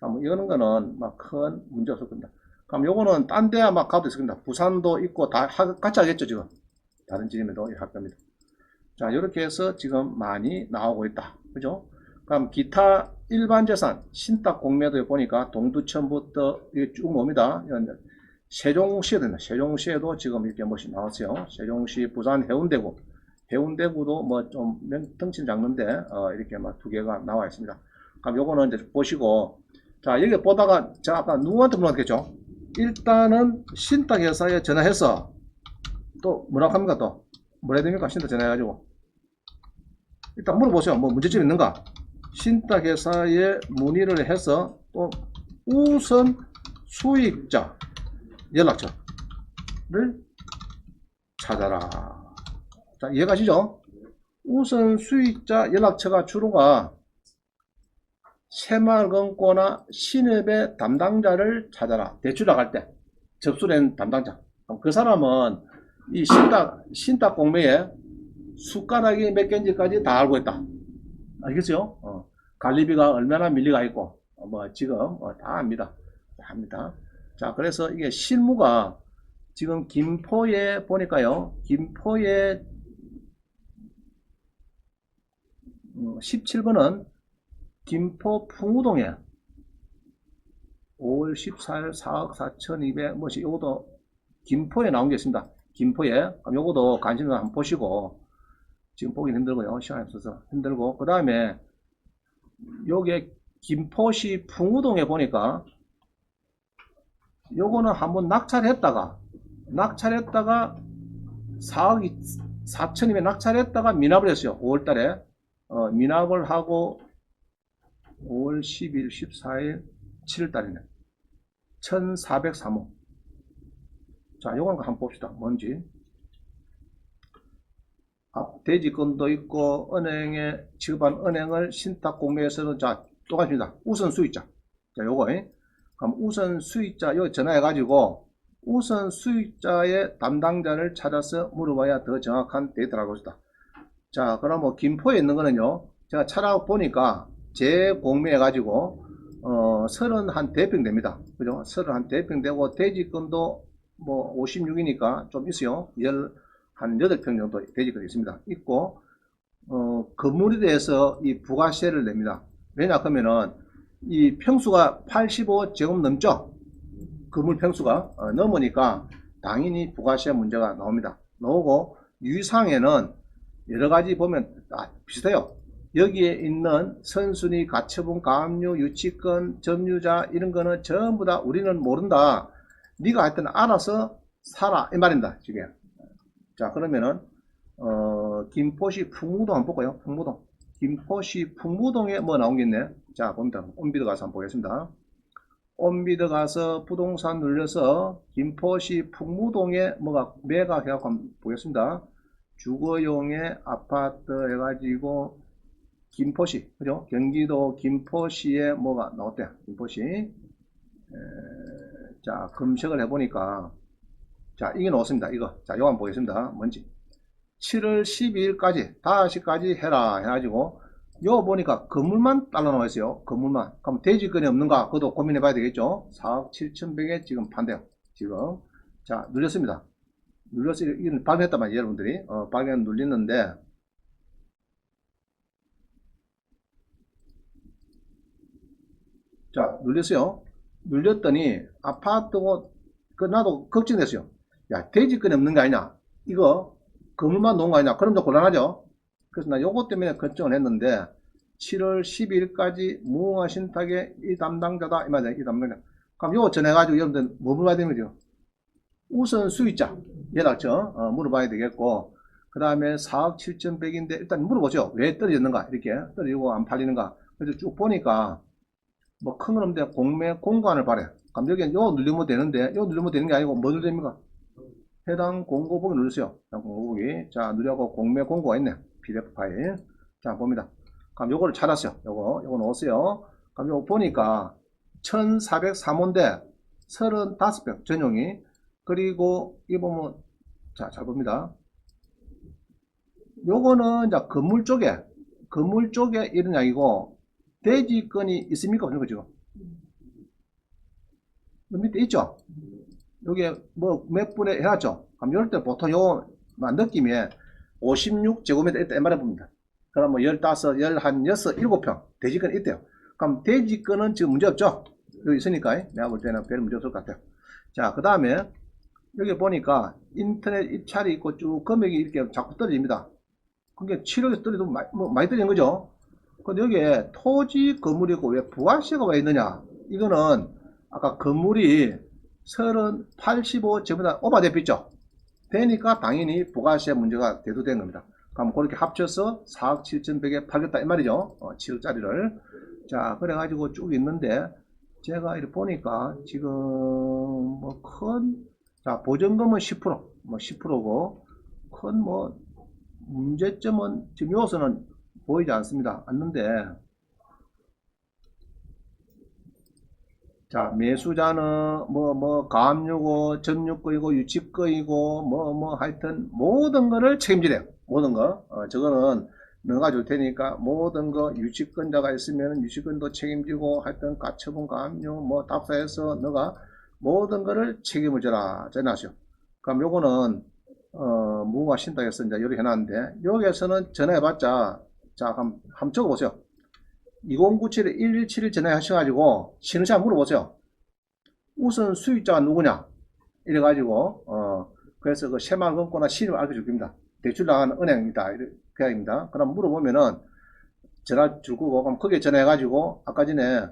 그럼 이런 거는 큰 문제 없을 겁니다. 그럼 요거는 딴 데야 가도 있습니다. 부산도 있고 다 같이 하겠죠 지금. 다른 지점에도 할 겁니다. 자 이렇게 해서 지금 많이 나오고 있다. 그죠? 그럼 기타 일반 재산 신탁 공매도에 보니까 동두천부터 쭉 옵니다. 세종시에 된다. 세종시에도 지금 이렇게 나왔어요. 세종시, 부산, 해운대구도 좀 덩치는 작는데 이렇게 두 개가 나와 있습니다. 그럼 요거는 이제 보시고 자 여기 보다가 제가 아까 누구한테 물어봤겠죠? 일단은 신탁회사에 전화해서 또 뭐라고 합니까? 또 뭐라 해야 됩니까? 신탁 전화해가지고 일단 물어보세요. 문제점이 있는가? 신탁회사에 문의를 해서 또 우선 수익자 연락처를 찾아라. 자, 이해가시죠? 우선 수익자 연락처가 주로가 새마을금고나 신협의 담당자를 찾아라. 대출 나갈 때 접수된 담당자. 그럼 그 사람은 이 신탁 공매에 숟가락이 몇 개인지까지 다 알고 있다. 알겠어요? 관리비가 얼마나 밀리가 있고 지금 다 압니다. 다 합니다. 자, 그래서 이게 실무가 지금 김포에 보니까요. 김포에 17번은 김포 풍우동에 5월 14일 4억 4,200 이것도 김포에 나온 게 있습니다. 김포에. 그럼 요거도 관심을 한번 보시고, 지금 보긴 힘들고요. 시간이 없어서 힘들고. 그 다음에 요게 김포시 풍우동에 보니까 요거는 한번 낙찰했다가 4억 4천이면 낙찰했다가 미납을 했어요. 5월달에 미납을 하고 5월 10일, 14일, 7월달이네. 1403호. 자, 요건 한번 봅시다. 뭔지. 대지권도 있고 은행에 지급한 은행을 신탁 공매에서는 자 똑같습니다. 우선 수익자. 자, 요거. 그럼 우선 수익자 여기 전화해 가지고 우선 수익자의 담당자를 찾아서 물어봐야 더 정확한 데이터라고 합니다. 자, 그럼 뭐 김포에 있는 거는요. 제가 찾아보니까 재공매해 가지고 31대평 됩니다. 그죠? 31대평 되고 대지권도 뭐 56이니까 좀 있어요. 한 8평 정도 대지권이 있습니다. 있고 건물에 대해서 이 부가세를 냅니다. 왜냐 그러면은 이 평수가 85제곱 넘죠. 건물 평수가 넘으니까 당연히 부가세 문제가 나옵니다. 나오고 유상에는 여러가지 보면 비슷해요. 여기에 있는 선순위, 가처분, 가압류, 유치권, 점유자 이런 거는 전부 다 우리는 모른다. 네가 하여튼 알아서 살아 이 말입니다. 지금. 자, 그러면은 김포시 풍무동 한번 볼까요? 풍무동. 김포시 풍무동에 뭐 나온 게 있네. 자, 봅니다. 온비드 가서 한번 보겠습니다. 온비드 가서 부동산 눌려서 김포시 풍무동에 뭐가 매각해갖고 한번 보겠습니다. 주거용의 아파트 해가지고 김포시, 그죠? 경기도 김포시에 뭐가 나왔대요. 김포시. 자, 검색을 해보니까 자, 이게 나왔습니다. 이거. 자, 요거 한번 보겠습니다. 뭔지. 7월 12일까지, 5시까지 해라. 해가지고, 요거 보니까 건물만 달러 나와 있어요. 건물만. 그럼 대지권이 없는가? 그것도 고민해 봐야 되겠죠? 4억 7천백에 지금 판대요. 지금. 자, 눌렸습니다. 눌렸어요. 이건 발견했단 말이에요. 여러분들이. 발견 눌렸는데, 자, 눌렸어요. 눌렸더니, 아파트고, 나도 걱정됐어요. 야, 대지권이 없는 거 아니냐? 이거 건물만 놓은 거 아니냐? 그럼 좀 곤란하죠? 그래서 나 요것 때문에 걱정을 했는데 7월 12일까지 무허가 신탁의 이 담당자다 이 말이야. 이 담당자. 그럼 요거 전해가지고 여러분들 뭐 물어봐야 되는 거죠? 우선 수익자 연락처 물어봐야 되겠고 그 다음에 4억 7,100인데 일단 물어보죠. 왜 떨어졌는가? 이렇게 떨어지고 안 팔리는가? 그래서 쭉 보니까 뭐 큰 건 없는데 공매 공고안을 바래. 그럼 여기 요 누르면 되는데 요 누르면 되는 게 아니고 뭐 누르면 됩니까? 해당 공고보기 누르세요. 해당 공고보기. 자, 누르고 공매 공고가 있네. PDF 파일. 자, 봅니다. 그럼 요거를 찾았어요. 요거 넣었어요. 그럼 요거 보니까 1403호인데 35평 전용이. 그리고 이 보면 자, 잘 봅니다. 요거는 이제 건물 쪽에 이런 이야기고 대지권이 있습니까? 없는 거죠. 밑에 있죠? 여기에 뭐 몇 분에 해놨죠? 그럼 이럴 때 보통 요 느낌이 56제곱미터 있다 이 말해 봅니다. 그럼 뭐 15, 16, 7평 대지권이 있대요. 그럼 대지권은 지금 문제 없죠? 여기 있으니까 내가 볼 때는 별 문제 없을 것 같아요. 자, 그 다음에 여기 보니까 인터넷 입찰이 있고 쭉 금액이 이렇게 자꾸 떨어집니다. 그게 7억에서 떨어져도 많이 떨어진 거죠. 근데 여기에 토지 건물이고 왜 부가세가 왜 있느냐? 이거는 아까 건물이 85제보다 오버됐죠. 되니까 당연히 부가세 문제가 대두된 겁니다. 그럼 그렇게 합쳐서 4억 7,100에 팔겠다 이 말이죠. 7억짜리를. 자, 그래가지고 쭉 있는데 제가 이렇게 보니까 지금 뭐 자, 보증금은 10%, 뭐 10%고 큰 뭐 문제점은 지금 요소는 보이지 않는데 자, 매수자는 가압류고 점유권이고 유치권이고 하여튼 모든 거를 책임지래요. 모든 거. 저거는 너가 줄 테니까 모든 거 유치권자가 있으면 유치권도 책임지고 하여튼 가처분 가압류 답사해서 너가 모든 거를 책임을 져라. 전하시오. 그럼 요거는 무허가 신탁에서 이제 이렇게 해놨는데 여기에서는 전화해봤자 자, 한번 적어보세요. 2097-1171 전화하셔가지고 신호차 물어보세요. 우선 수익자가 누구냐? 이래가지고 그래서 그 새마을 금고나 신입을 알려줍니다. 대출 나가는 은행입니다. 계약입니다. 그럼 물어보면은 전화 줄 거고, 그럼 거기에 전화해가지고, 아까 전에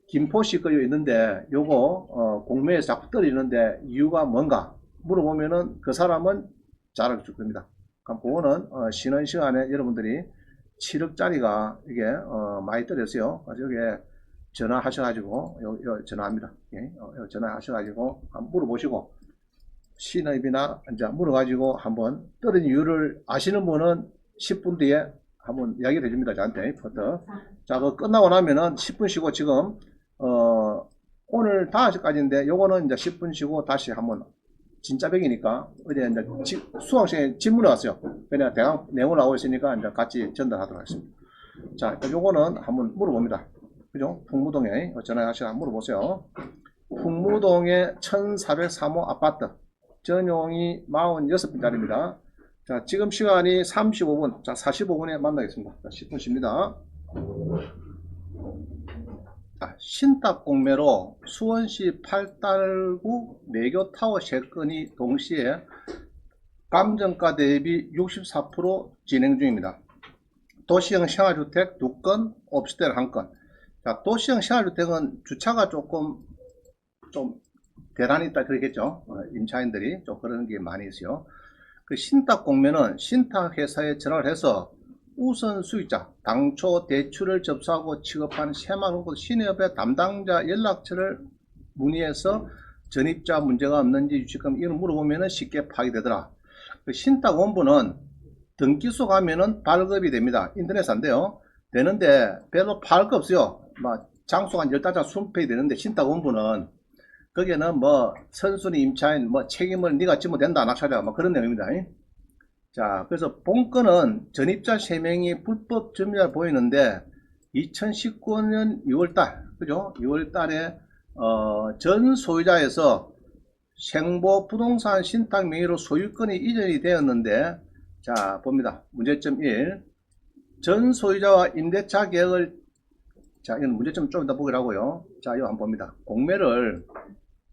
김포시 거요 있는데, 요거, 공매에서 자꾸 떨어지는데, 이유가 뭔가 물어보면은 그 사람은 잘 알려줄 겁니다. 그럼 그거는, 쉬는 시간에 여러분들이 7억짜리가 이게, 많이 떨어졌어요. 그래서 여기에 전화하셔가지고, 요 전화합니다. 예? 전화하셔가지고, 한번 물어보시고, 신입이나 이제 물어가지고 한번 떨어진 이유를 아시는 분은 10분 뒤에 한번 이야기를 해줍니다. 저한테. 자, 그 끝나고 나면은 10분 쉬고 지금, 오늘 5시까지인데 요거는 이제 10분 쉬고 다시 한번 진짜 백이니까 어제 이제 수강생에 질문이 왔어요. 그냥 대강 내용을 나오고 있으니까 이제 같이 전달하도록 하겠습니다. 자, 요거는 한번 물어봅니다. 그죠? 풍무동에 전화하셔서 한번 물어보세요. 풍무동의 1403호 아파트. 전용이 46평짜리입니다. 자, 지금 시간이 35분. 자, 45분에 만나겠습니다. 자, 10분 쉽니다. 자, 신탁 공매로 수원시 8달구 매교타워 3건이 동시에 감정가 대비 64% 진행 중입니다. 도시형 생활주택 2건, 오피스텔 1건. 자, 도시형 생활주택은 주차가 조금 좀 대란이 있다 그러겠죠. 임차인들이 좀 그런 게 많이 있어요. 그 신탁 공매는 신탁 회사에 전화를 해서 우선 수익자, 당초 대출을 접수하고 취급한 새마을금고 신협의 담당자 연락처를 문의해서 전입자 문제가 없는지 유치금 이런 물어보면 쉽게 파악이 되더라. 그 신탁 원부는 등기소 가면은 발급이 됩니다. 인터넷 안 돼요. 되는데 별로 팔 거 없어요. 막 장소가 한 15장 순폐이 되는데 신탁 원부는 거기에는 뭐 선순위 임차인 뭐 책임을 네가 지면 된다 낙찰자 뭐 그런 내용입니다. 자, 그래서 본건은 전입자 3명이 불법 점유를 보이는데 2019년 6월달 그죠? 6월달에 전 소유자에서 생보 부동산 신탁 명의로 소유권이 이전이 되었는데 자 봅니다. 문제점 1. 전 소유자와 임대차 계약을 자 이건 문제점 좀 이따 보기라고요. 자 이거 한번 봅니다. 공매를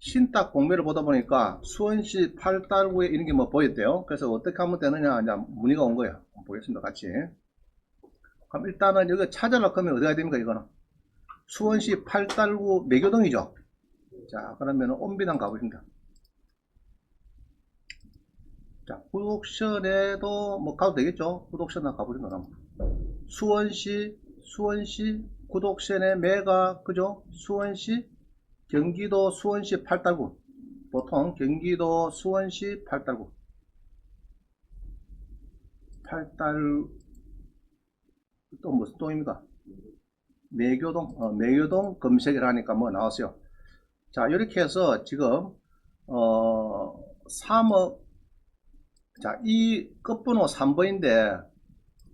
신탁 공매를 보다 보니까 수원시 8달구에 이런 게 뭐 보였대요. 그래서 어떻게 하면 되느냐 이제 문의가 온 거예요. 보겠습니다. 같이. 그럼 일단은 여기 찾으려고 하면 어디 가야 됩니까 이거는? 수원시 8달구 매교동이죠. 자 그러면 온비당 가보십니다. 자 구독션에도 뭐 가도 되겠죠. 구독션나 가보십니다. 수원시 구독션의 매가 그죠? 수원시 경기도 수원시 8달구 보통 경기도 수원시 8달구 또 무슨 동입니까? 매교동 검색을 하니까 뭐 나왔어요. 자 이렇게 해서 지금 3억 자 이 끝번호 3번인데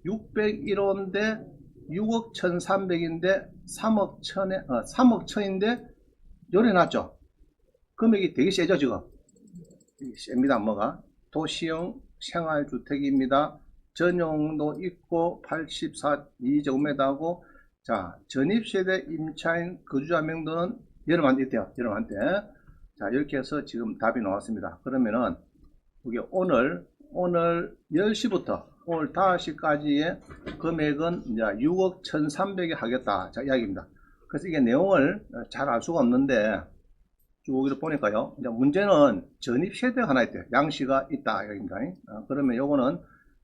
601호인데 6억 1300인데 3억 1000인데 요래놨죠. 금액이 되게 세죠 지금. 셉니다. 뭐가 도시형 생활주택입니다. 전용도 있고 84제곱미터하고 자 전입세대 임차인 거주자 명도는 여러분한테 있대요. 여러분한테. 자 이렇게 해서 지금 답이 나왔습니다. 그러면은 여기 오늘 10시부터 오늘 5시까지의 금액은 이제 6억 1300에 하겠다. 자 이야기입니다. 그래서 이게 내용을 잘 알 수가 없는데 쭉 이렇게 보니까요. 이제 문제는 전입 세대가 하나 있대요. 양시가 있다. 여기입니다. 그러면 요거는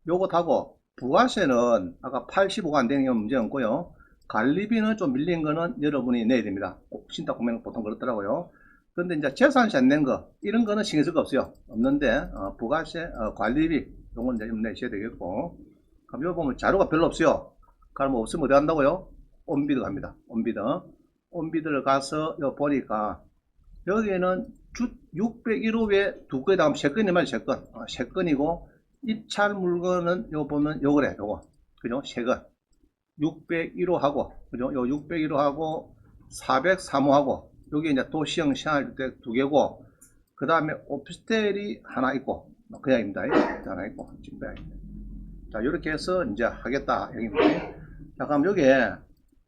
요것하고 부가세는 아까 85가 안 되는 게 문제 없고요. 관리비는 좀 밀린 거는 여러분이 내야 됩니다. 신탁 공매는 보통 그렇더라고요. 그런데 이제 재산세 안 낸 거 이런 거는 신경 쓸 거 없어요. 없는데 부가세, 관리비 요건 이제 내셔야 되겠고. 그럼 요 보면 자료가 별로 없어요. 그럼 없으면 어디 간다고요? 온비드 갑니다. 온비드를 가서 요 보니까 여기에는 601호에 두 건에 다음 3건이 말이죠. 3건. 3건이고 입찰 물건은 요 보면 요거래. 요거. 그죠? 3건. 601호하고 그죠? 요 601호하고 403호하고 여기 이제 도시형 생활주택 2개고 그 다음에 오피스텔이 하나 있고 그 양입니다. 하나 있고 자 이렇게 해서 이제 하겠다 여기입니다. 자 그럼 여기에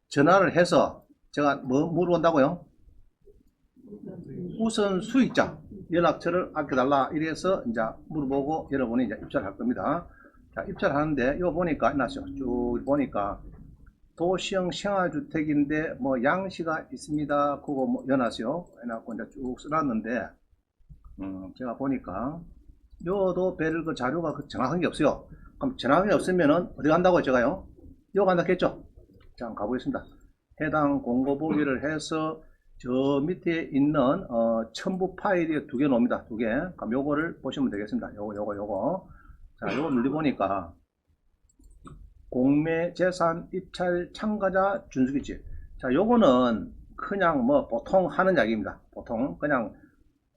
전화를 해서 제가 뭐 물어본다고요? 우선 수익자 연락처를 아껴달라 이래서 이제 물어보고 여러분이 이제 입찰을 할 겁니다. 자, 입찰을 하는데 이거 보니까 있나죠? 쭉 보니까 도시형 생활주택인데 뭐 양시가 있습니다. 그거 뭐 연하시오 해놨고 이제 쭉 써놨는데 제가 보니까 요도 별그 자료가 정확한 게 없어요. 그럼 정확한 게 없으면은 어디 간다고 제가요? 요 간다 했죠? 자, 한번 가보겠습니다. 해당 공고 보기를 해서 저 밑에 있는 첨부 파일이 두 개 나옵니다. 두 개. 그럼 요거를 보시면 되겠습니다. 요거. 자, 요거 눌러보니까 공매 재산 입찰 참가자 준수기지. 자, 요거는 그냥 뭐 보통 하는 이야기입니다. 보통 그냥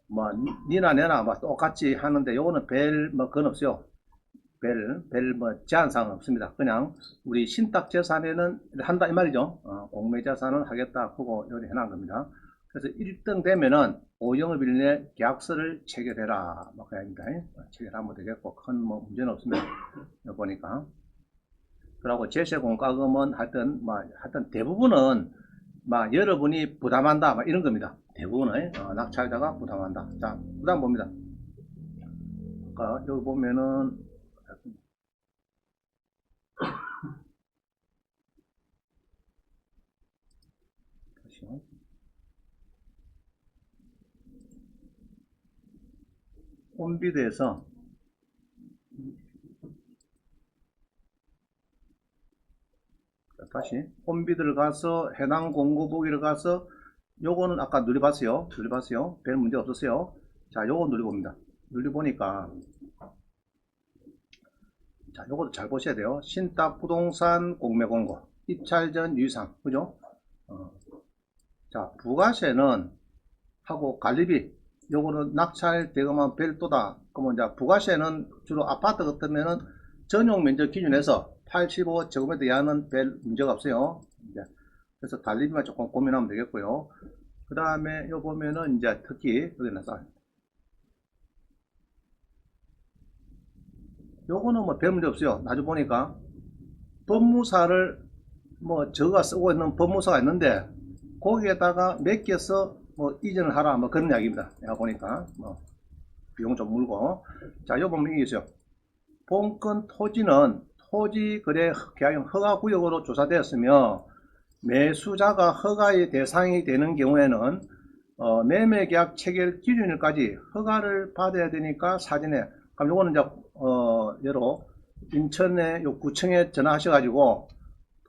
뭐 니나 내나 뭐 똑같이 하는데 요거는 별 뭐 그건 없어요. 별 뭐 제한사항은 없습니다. 그냥 우리 신탁 재산에는 한다 이 말이죠. 공매 재산은 하겠다 그거 요리 해놓은 겁니다. 그래서 1등 되면은 5영업일 내 계약서를 체결해라 뭐 그야입니다. 체결하면 되겠고 큰 뭐 문제는 없습니다. 여기 보니까. 그리고 제세공과금은 하여튼 대부분은 여러분이 부담한다 이런 겁니다. 대부분은 낙찰자가 부담한다. 자, 그다음 봅니다. 여기 보면은 홈비드에서 다시 홈비드를 가서 해당 공고 보기를 가서 요거는 아까 눌려봤어요. 별 문제 없었어요. 자, 요거 눌려봅니다. 눌려보니까 자, 요것도 잘 보셔야 돼요. 신탁 부동산 공매 공고 입찰 전 유상 그죠? 자, 부가세는 하고 관리비 요거는 낙찰 대금은 별도다. 그러면 이제 부가세는 주로 아파트 같으면은 전용 면적 기준에서 85 제곱미터 이하는 별 문제가 없어요. 그래서 관리비만 조금 고민하면 되겠고요. 그 다음에 요 보면은 이제 특히 여기 나서 요거는 뭐 별 문제 없어요. 나중에 보니까 법무사를 뭐 저가 쓰고 있는 법무사가 있는데 거기에다가 맡겨서 뭐 이전을 하라 뭐 그런 이야기입니다. 내가 보니까 뭐 비용 좀 물고. 자, 요 보면 이게 있어요. 본건 토지는 토지거래 계약 허가구역으로 조사되었으며 매수자가 허가의 대상이 되는 경우에는 매매계약 체결 기준일까지 허가를 받아야 되니까 사전에. 그럼 요거는 이제 여러 인천의 요 구청에 전화하셔가지고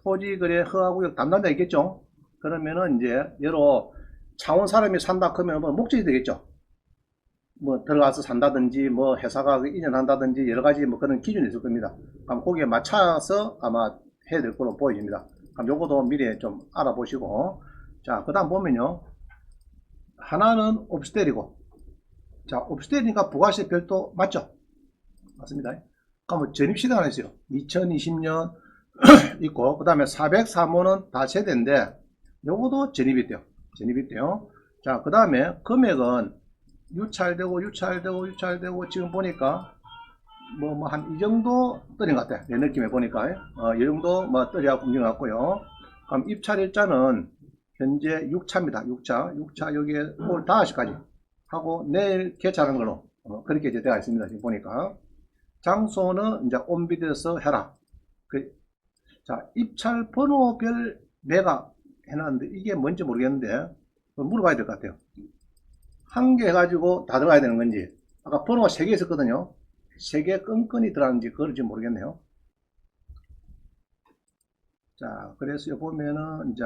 토지거래 허가구역 담당자 있겠죠. 그러면은 이제 여러 창원 사람이 산다 그러면 뭐 목적이 되겠죠. 뭐 들어가서 산다든지 뭐 회사가 이전한다든지 여러 가지 뭐 그런 기준이 있을 겁니다. 그럼 거기에 맞춰서 아마 해야 될 걸로 보여집니다. 그럼 요거도 미리 좀 알아보시고. 자, 그 다음 보면요. 하나는 옵스텔이고. 자, 옵스텔이니까 부가세 별도 맞죠? 맞습니다. 그럼 전입시대가 하나 있어요. 2020년 있고, 그 다음에 403호는 다 세대인데, 요거도 전입이 돼요. 자, 그 다음에 금액은 유찰되고 지금 보니까 뭐 한 이 정도 떨인 것 같아요. 내 느낌에 보니까 이 정도 뭐 떨이야 공정 같고요. 그럼 입찰 일자는 현재 6차입니다. 6차 여기에 올 5시까지 하고 내일 개찰하는 걸로 그렇게 이제 되어 있습니다. 지금 보니까 장소는 이제 온비드에서 해라. 자, 입찰 번호별 내가 해놨는데 이게 뭔지 모르겠는데 물어봐야 될 것 같아요. 한 개 해가지고 다 들어가야 되는 건지. 아까 번호가 3개 있었거든요. 3개 끈끈이 들어가는지 그런지 모르겠네요. 자, 그래서 여기 보면은 이제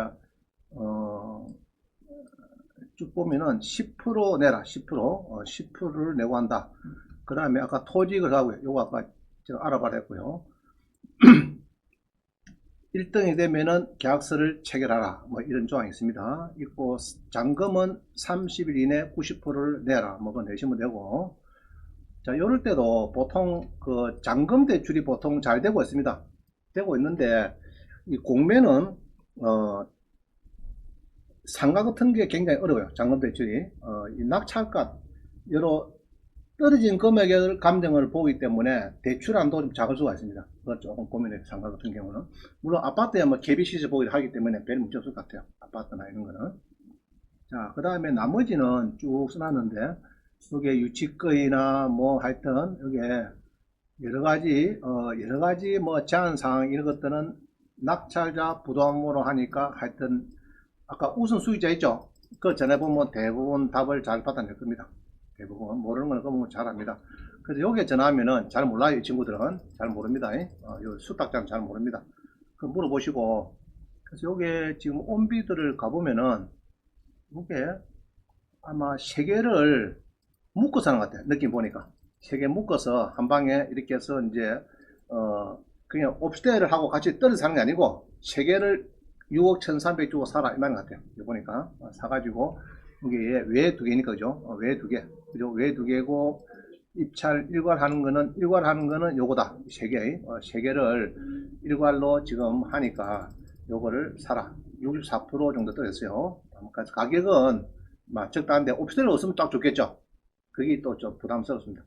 쭉 보면은 10% 내라. 10%를 내고 한다. 그 다음에 아까 토지를 하고요. 요거 아까 제가 알아봐야 했고요. 1등이 되면은 계약서를 체결하라. 뭐 이런 조항이 있습니다. 있고 잔금은 30일 이내 90%를 내라. 뭐 그거 내시면 되고. 자, 이럴 때도 보통 그 잔금 대출이 보통 잘 되고 있습니다. 되고 있는데 이 공매는 상가 같은 게 굉장히 어려워요. 잔금 대출이 이 낙찰값 여러 떨어진 금액을 감정을 보기 때문에 대출한도 좀 작을 수가 있습니다. 그건 조금 고민해요. 상가 같은 경우는. 물론 아파트에 뭐 KBC에서 보기를 하기 때문에 별 문제 없을 것 같아요. 아파트나 이런 거는. 자, 그 다음에 나머지는 쭉 써놨는데, 요게 유치거리나 뭐 하여튼 요게 여러 가지 뭐 제한사항 이런 것들은 낙찰자 부담으로 하니까 하여튼 아까 우선수익자 있죠? 그 전에 보면 대부분 답을 잘 받아낼 겁니다. 대부분 모르는 거는 그러면 잘합니다. 그래서 여기에 전화하면은 잘 몰라요. 이 친구들은 잘 모릅니다. 요 수탁자는 잘 모릅니다. 그 물어보시고 그래서 요게 지금 온비드를 가보면은 이게 아마 세 개를 묶어서 하는 것 같아요. 느낌 보니까 세 개 묶어서 한 방에 이렇게 해서 이제 그냥 옵스테이를 하고 같이 떨어서 하는 게 아니고 세 개를 6억 1300 주고 사라 이 말인 것 같아요. 보니까 사가지고 이게 외 두 개니까 그죠? 외 두 개, 그죠? 외 두 개고 입찰 일괄하는 거는 요거다. 세 개를 일괄로 지금 하니까 요거를 사라. 64% 정도 떨어졌어요. 그러니까 가격은 막 적당한데 옵스테이를 없으면 딱 좋겠죠. 그게 또 좀 부담스럽습니다.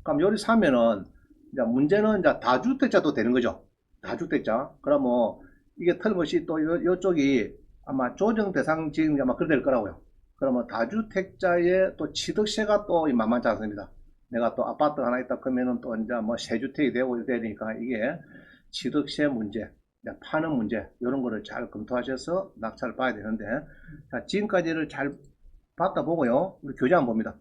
그럼 여기 사면은 이제 문제는 이제 다주택자도 되는 거죠. 다주택자. 그러면 이게 틀림없이 또 이쪽이 아마 조정 대상 지역이 아마 그래 될 거라고요. 그러면 다주택자의 또 취득세가 또 만만치 않습니다. 내가 또 아파트 하나 있다 그러면은 또 이제 뭐 세주택이 되고 이래야 되니까 이게 취득세 문제, 파는 문제 이런 거를 잘 검토하셔서 낙찰을 봐야 되는데 자, 지금까지를 잘 봤다 보고요. 우리 교재 한번 봅니다.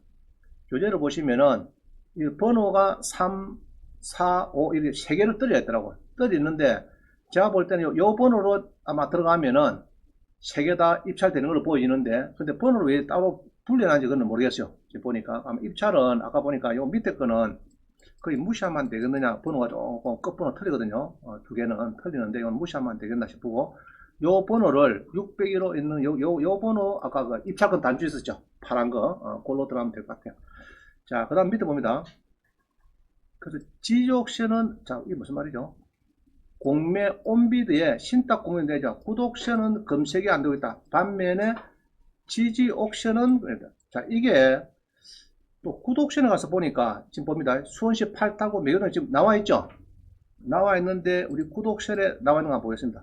교재를 보시면은 이 번호가 3, 4, 5 이렇게 세 개를 떨어져 있더라고요. 떨어져 있는데 제가 볼 때는 요 번호로 아마 들어가면은 세 개 다 입찰되는 걸로 보이는데 근데 번호를 왜 따로 분리하는지 그건 모르겠어요. 지금 보니까 아마 입찰은 아까 보니까 요 밑에 거는 거의 무시하면 되겠느냐 번호가 조금 끝번호 틀리거든요. 두 개는 틀리는데 이건 무시하면 되겠나 싶고 요 번호를 601호 있는 요 번호 아까 그 입찰권 단주 있었죠. 파란 거 그걸로 들어가면 될 것 같아요. 자, 그 다음 밑에 봅니다. 그래서 지지옥션은, 자, 이게 무슨 말이죠? 공매 온비드에 신탁 공매되죠. 구독션은 검색이 안 되고 있다. 반면에 지지 옥션은, 자, 이게 또 구독션에 가서 보니까 지금 봅니다. 수원시 8타고 매겨는 지금 나와 있죠? 나와 있는데 우리 구독션에 나와 있는 거 보겠습니다.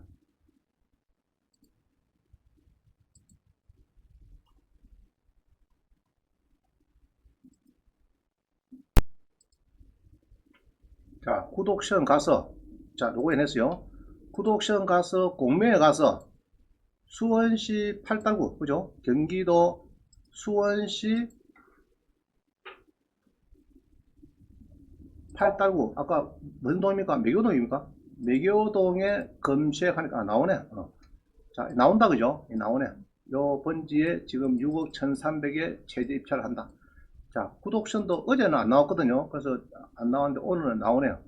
자, 구독션 가서, 자, 로그인 했어요. 구독션 가서 공매에 가서 수원시 8달구, 그죠? 경기도 수원시 8달구, 아까 무슨 동입니까? 매교동입니까? 매교동에 검색하니까, 나오네. 자, 나온다, 그죠? 나오네. 요 번지에 지금 6억 1300에 최저 입찰을 한다. 자, 구독션도 어제는 안 나왔거든요. 그래서 안 나왔는데 오늘은 나오네요.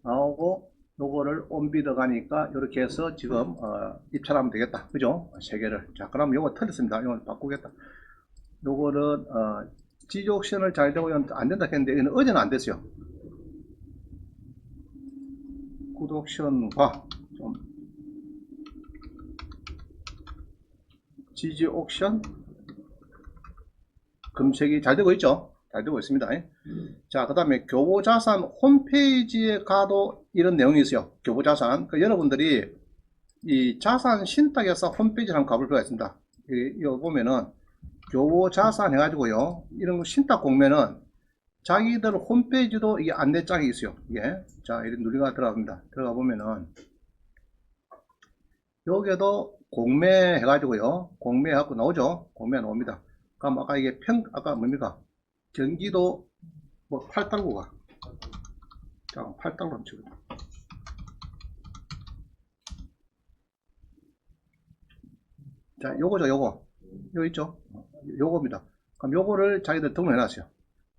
나오고, 요거를 온비더 가니까 이렇게 해서 지금 입찰하면 되겠다. 그죠? 세 개를. 자, 그럼 요거 틀렸습니다. 이거 바꾸겠다. 요거는 지지 옥션을 잘 되고 안 된다 했는데 이거는 어제는 안 됐어요. 구독션과 좀 지지 옥션 검색이 잘 되고 있죠. 잘 되고 있습니다. 자, 그 다음에 교보자산 홈페이지에 가도 이런 내용이 있어요. 교보자산. 여러분들이 이 자산 신탁에서 홈페이지를 한번 가볼 필요가 있습니다. 이거 보면은 교보자산 해가지고요. 이런 거 신탁 공매는 자기들 홈페이지도 이게 안내장이 있어요. 이게. 자, 이렇게 누리가 들어갑니다. 들어가 보면은 여기에도 공매 해가지고요. 공매하고 나오죠. 공매 나옵니다. 그럼 아까 이게 아까 뭡니까? 경기도 뭐 8달구가. 자, 8달구 치고. 자, 요거죠, 요거. 요 있죠? 요겁니다. 그럼 요거를 자기들 등록해 놨어요.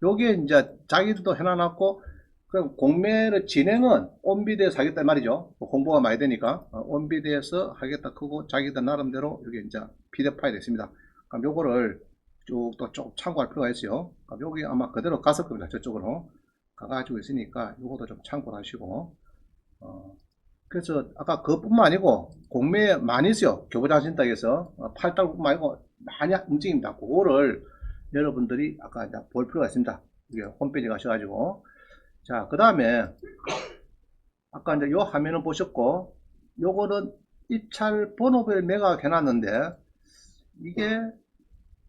요게 이제 자기들도 해놔놨고, 그럼 공매를 진행은 온비드에서 하겠다 말이죠. 공부가 많이 되니까 온비드에서 하겠다 크고 자기들 나름대로 여기 이제 PDF 파일이 있습니다. 그럼 요거를 쭉 또 좀 참고할 필요가 있어요. 그럼 여기 아마 그대로 갔을 겁니다. 저쪽으로 가가지고 있으니까 요것도 좀 참고를 하시고 그래서 아까 그뿐만 아니고 공매 많이 있어요. 교보자신탁에서 8달뿐만 아니고 많이 움직입니다. 그거를 여러분들이 아까 이제 볼 필요가 있습니다. 이게 홈페이지 가셔가지고 자, 그 다음에 아까 이제 요 화면을 보셨고 요거는 입찰 번호별 매각 해놨는데 이게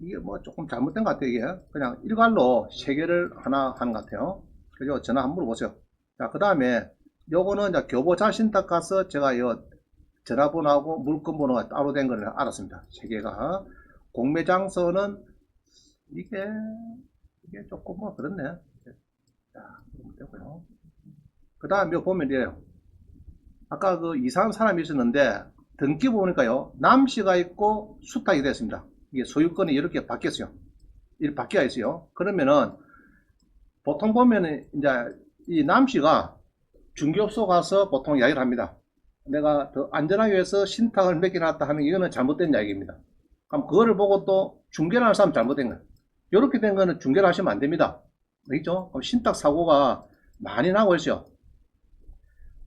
이게 뭐 조금 잘못된 것 같아요. 이게 그냥 일괄로 세 개를 하나 하는 것 같아요. 그죠? 전화 한번 물어보세요. 자, 그 다음에 요거는 이제 교보자 신탁 가서 제가 요 전화번호하고 물건번호가 따로 된 거를 알았습니다. 세 개가. 공매장소는 이게 조금 뭐 그렇네. 자, 그러면 되고요. 그 다음에 보면 이래요. 아까 그 이상한 사람이 있었는데 등기 보니까요, 남씨가 있고 수탁이 됐습니다. 이게 소유권이 이렇게 바뀌었어요. 이렇게 바뀌어 있어요. 그러면은 보통 보면은 이제 이 남씨가 중개업소 가서 보통 이야기를 합니다. 내가 더 안전하기 위해서 신탁을 몇 개 놨다 하면 이거는 잘못된 이야기입니다. 그럼 그거를 보고 또 중개를 하는 사람 잘못된 거예요. 이렇게 된 거는 중개를 하시면 안 됩니다. 알겠죠? 그럼 신탁 사고가 많이 나고 있어요.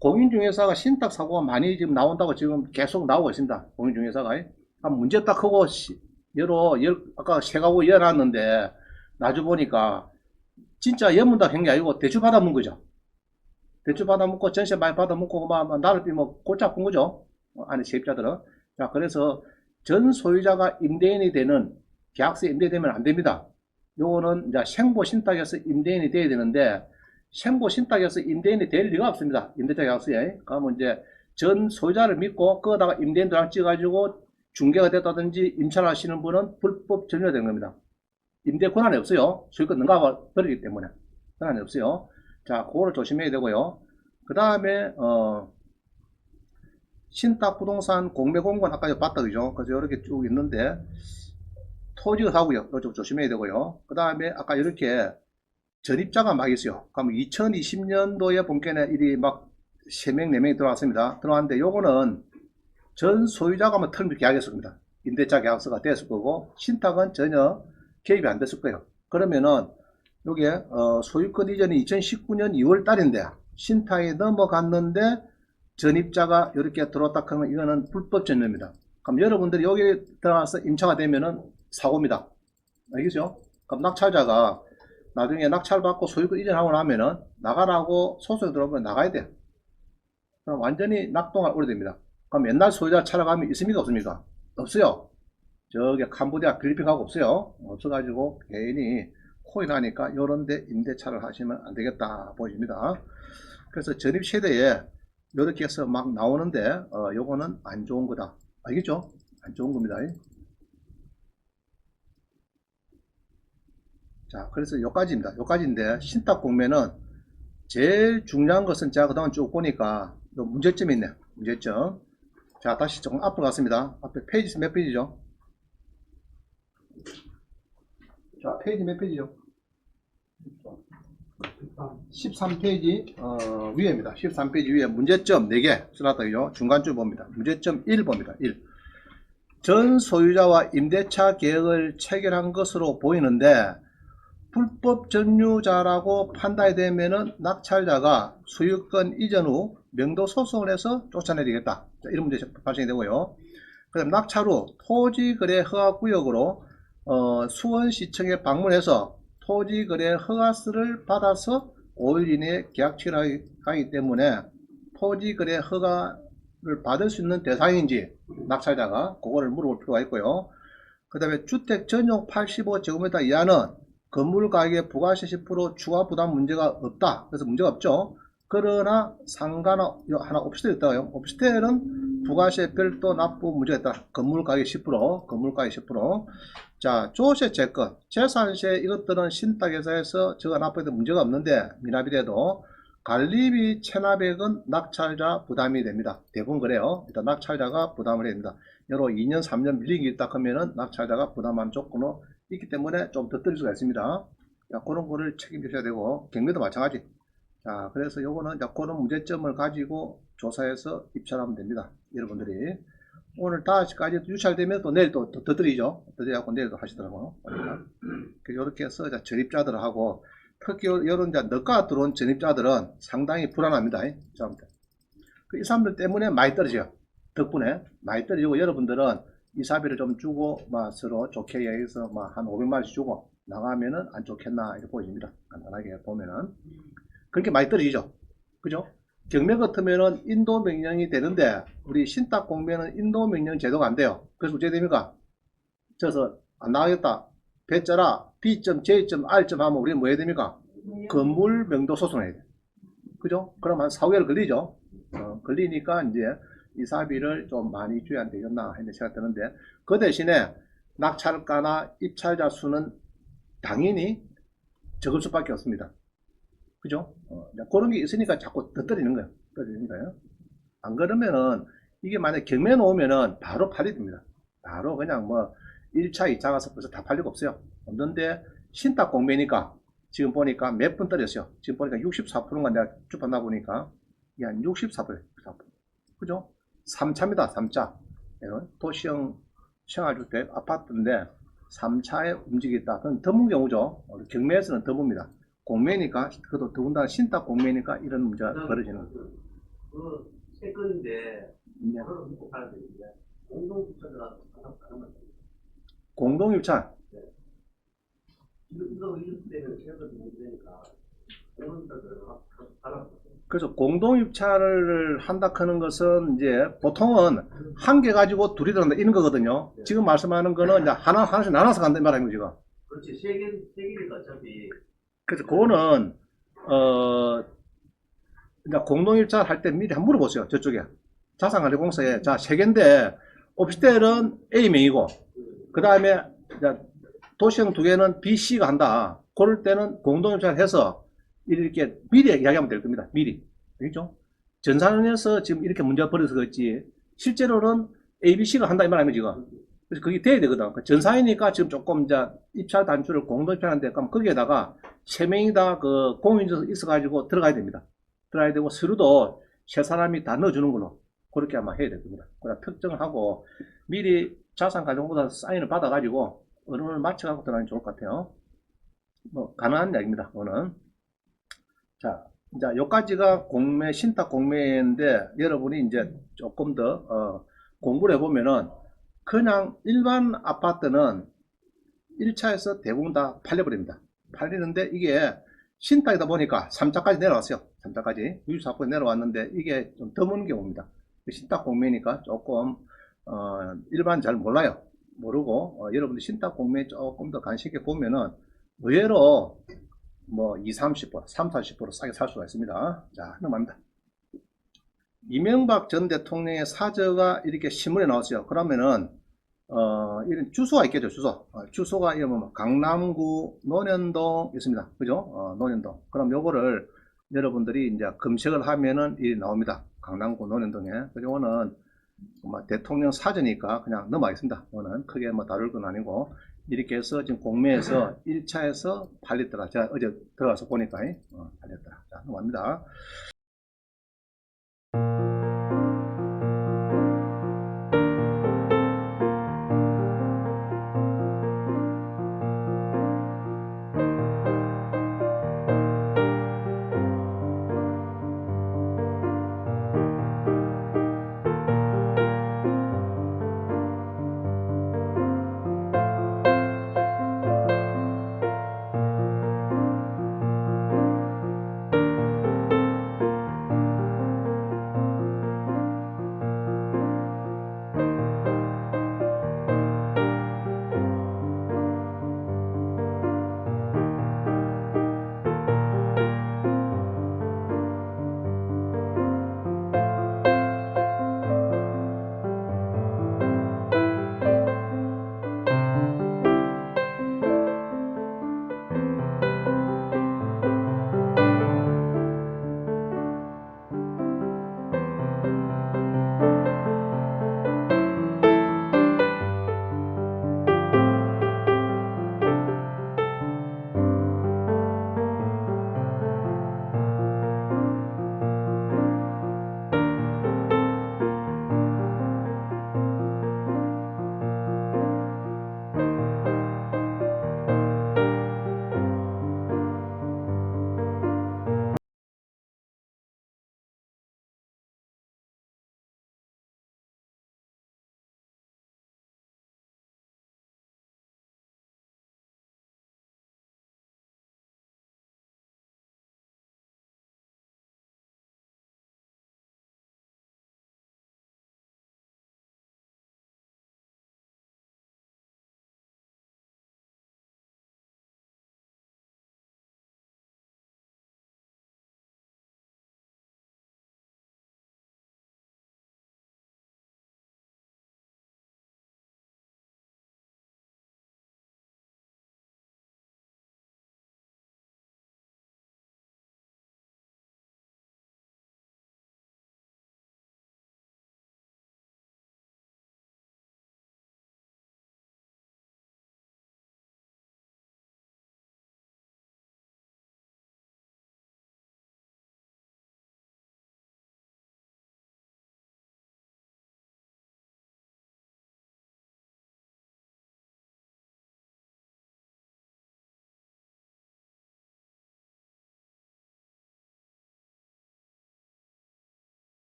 공인중개사가 신탁 사고가 많이 지금 나온다고 지금 계속 나오고 있습니다. 공인중개사가. 문제 딱 하고 아까 세 가구 열어놨는데 나중 보니까 진짜 연문다 한 게 아니고 대출 받아먹은 거죠. 대출 받아먹고 전세 많이 받아먹고 막 나를 뭐 골짝 군 거죠. 안에 세입자들은. 자, 그래서 전 소유자가 임대인이 되는 계약서에 임대되면 안 됩니다. 요거는 이제 생보 신탁에서 임대인이 돼야 되는데 생보 신탁에서 임대인이 될 리가 없습니다. 임대차 계약서에. 그러면 이제 전 소유자를 믿고 거기다가 임대인 도장 찍어가지고 중개가 됐다든지 임차를 하시는 분은 불법 전유되는 겁니다. 임대 권한이 없어요. 소유권 능가가 버리기 때문에 권한이 없어요. 자, 그거를 조심해야 되고요. 그 다음에 신탁 부동산 공매 공고는 아까 봤다 그죠? 그래서 이렇게 쭉 있는데 토지가 사고요. 이거 좀 조심해야 되고요. 그 다음에 아까 이렇게 전입자가 막 있어요. 그럼 2020년도에 본건에 일이 막 3명, 4명이 들어왔습니다. 들어왔는데 요거는 전 소유자가 뭐 털미 계약했을 겁니다. 임대차 계약서가 됐을 거고 신탁은 전혀 개입이 안 됐을 거예요. 그러면은 요게 소유권 이전이 2019년 2월 달인데 신탁이 넘어갔는데 전입자가 이렇게 들어왔다 하면 이거는 불법 전입입니다. 그럼 여러분들이 여기 들어가서 임차가 되면은 사고입니다. 알겠죠? 그럼 낙찰자가 나중에 낙찰받고 소유권 이전하고 나면은 나가라고 소송이 들어오면 나가야 돼. 그럼 완전히 낙동할 오래됩니다. 그럼 옛날 소유자 찾아가면 있습니까? 없습니까? 없어요. 저기 캄보디아 필리핀하고 없어요. 없어가지고 괜히 코인하니까 요런데 임대차를 하시면 안 되겠다 보입니다. 그래서 전입 세대에 이렇게 해서 막 나오는데 요거는 안 좋은 거다. 알겠죠? 안 좋은 겁니다. 자, 그래서 요까지입니다. 요까지인데 신탁 공매는 제일 중요한 것은 제가 그동안 쭉 보니까 요 문제점이 있네. 문제점. 자, 다시 조금 앞으로 갔습니다. 앞에 페이지 몇 페이지죠? 자, 페이지 몇 페이지죠? 13페이지 위에입니다. 13페이지 위에 문제점 4개 써놨다고요. 중간줄 봅니다. 문제점 1 봅니다. 1. 전 소유자와 임대차 계약을 체결한 것으로 보이는데 불법 전유자라고 판단이 되면은 낙찰자가 소유권 이전 후 명도 소송을 해서 쫓아내리겠다. 이런 문제 발생이 되고요. 그 다음 낙찰 후 토지거래 허가구역으로 수원시청에 방문해서 토지거래 허가서를 받아서 5일 이내에 계약 체결하기 때문에 토지거래 허가를 받을 수 있는 대상인지 낙찰자가 그거를 물어볼 필요가 있고요. 그 다음에 주택 전용 85제곱미터 이하는 건물 가격의 부가세 10% 추가 부담 문제가 없다. 그래서 문제가 없죠. 그러나 상가나 하나 오피스텔 있다고요. 오피스텔은 부가세 별도 납부 문제가 있다. 건물 가격 10%, 건물 가격 10%. 자, 조세 채권, 재산세 이것들은 신탁회사에서 저가 납부해도 문제가 없는데 미납이 돼도 관리비 체납액은 낙찰자 부담이 됩니다. 대부분 그래요. 일단 낙찰자가 부담을 해야 됩니다. 여러 2년, 3년 밀린 게 있다 하면은 낙찰자가 부담한 조건으로 있기 때문에 좀 더 드릴 수가 있습니다. 자, 그런 거를 책임지셔야 되고 경매도 마찬가지. 자, 그래서 요거는 그런 문제점을 가지고 조사해서 입찰하면 됩니다. 여러분들이 오늘 5시까지 유찰되면 또 내일 또 더 드리죠. 더 드려갖고 내일도 하시더라고요. 이렇게 해서 전입자들하고 특히 이런 너가 들어온 전입자들은 상당히 불안합니다. 이 사람들 때문에 많이 떨어져요. 덕분에 많이 떨어지고 여러분들은 이사비를 좀 주고 서로 좋게 얘기해서 한 500만원씩 주고 나가면은 안 좋겠나 이렇게 보입니다. 간단하게 보면은 그렇게 많이 떨어지죠. 그죠? 경매 같으면은 인도 명령이 되는데 우리 신탁 공매는 인도 명령 제도가 안 돼요. 그래서 어떻게 됩니까? 그래서 안 나가겠다. 배짜라 B점, J점, R점 하면 우리는 뭐 해야 됩니까? 건물 명도 소송해야 돼. 그죠? 그럼 한 4개월 걸리죠? 걸리니까 이제 이 사비를 좀 많이 줘야 안 되겠나 하는 생각 드는데, 그 대신에 낙찰가나 입찰자 수는 당연히 적을 수밖에 없습니다. 그죠? 그런 게 있으니까 자꾸 더 떨어지는 거예요. 떨어지는 거예요. 안 그러면은 이게 만약에 경매 놓으면은 바로 팔립니다. 바로 그냥 뭐 1차, 2차 가서 벌써 다 팔리고 없어요. 없는데 신탁 공매니까 지금 보니까 몇 분 떨어졌어요. 지금 보니까 64%가 내가 쭉 봤나 보니까 이게 한 64%. 그죠? 3차입니다. 3차. 도시형 생활주택 아파트인데 3차에 움직였다. 그건 드문 경우죠. 경매에서는 드뭅니다. 공매니까, 그것도 더군다나 신탁 공매니까 이런 문제가 벌어지는 거죠. 새 건인데 네. 그걸 믿고 팔아야 되는데 공동주차가 하는 거 공동입찰. 이거 때문에 세금 문제니까 공동주차를 하라고. 그래서 공동입찰을 한다 하는 것은 이제 보통은 한 개 가지고 둘이 들어간다 이런 거거든요. 지금 말씀하는 거는 이제 하나씩 나눠서 간다 이 말입니다, 지금. 그렇지 세 개니까 어차피 그래서 그거는 이제 공동입찰 할 때 미리 한번 물어보세요. 저쪽에 자산관리공사에 자 3개인데 오피스텔은 A명이고 그 다음에 도시형 2개는 B, C가 한다. 그럴 때는 공동입찰 해서 이렇게 미리 이야기하면 될 겁니다. 미리. 알겠죠? 전산에서 지금 이렇게 문제가 벌어서 그렇지 실제로는 A, B, C가 한다 이 말 아닙니까 지금. 그래서 그게 돼야 되거든. 전산이니까 지금 조금 이제 입찰 단추를 공동입찰하는데 그럼 거기에다가 3명이 다 그 공인이 있어가지고 들어가야 됩니다. 들어가야 되고 서류도 세 사람이 다 넣어주는 걸로 그렇게 아마 해야 될 겁니다. 그래 특정을 하고 미리 자산관리공사 사인을 받아가지고 어느 맞춰갖고 들어가는 게 좋을 것 같아요. 뭐 가능한 이야기입니다. 오늘. 자, 이제 여기까지가 공매, 신탁 공매인데 여러분이 이제 조금 더 공부를 해보면은 그냥 일반 아파트는 1차에서 대부분 다 팔려버립니다. 팔리는데 이게 신탁이다 보니까 3차까지 내려왔어요. 3차까지 64% 내려왔는데 이게 좀 드문 경우입니다. 신탁 공매니까 조금 일반 잘 몰라요. 모르고 여러분들 신탁 공매 조금 더 관심 있게 보면은 의외로 뭐 20, 30%, 30, 40% 싸게 살 수가 있습니다. 자, 넘어갑니다. 이명박 전 대통령의 사저가 이렇게 신문에 나왔어요. 그러면은 이런 주소가 있겠죠. 주소가 이러면 강남구 논현동 있습니다. 그죠? 논현동. 그럼 요거를 여러분들이 이제 검색을 하면은 이 나옵니다. 강남구 논현동에. 요거는 뭐 대통령 사저니까 그냥 넘어가겠습니다. 이거는 크게 뭐 다룰 건 아니고 이렇게 해서 지금 공매에서 1차에서 팔렸더라. 제가 어제 들어가서 보니까 팔렸더라. 자, 넘어갑니다.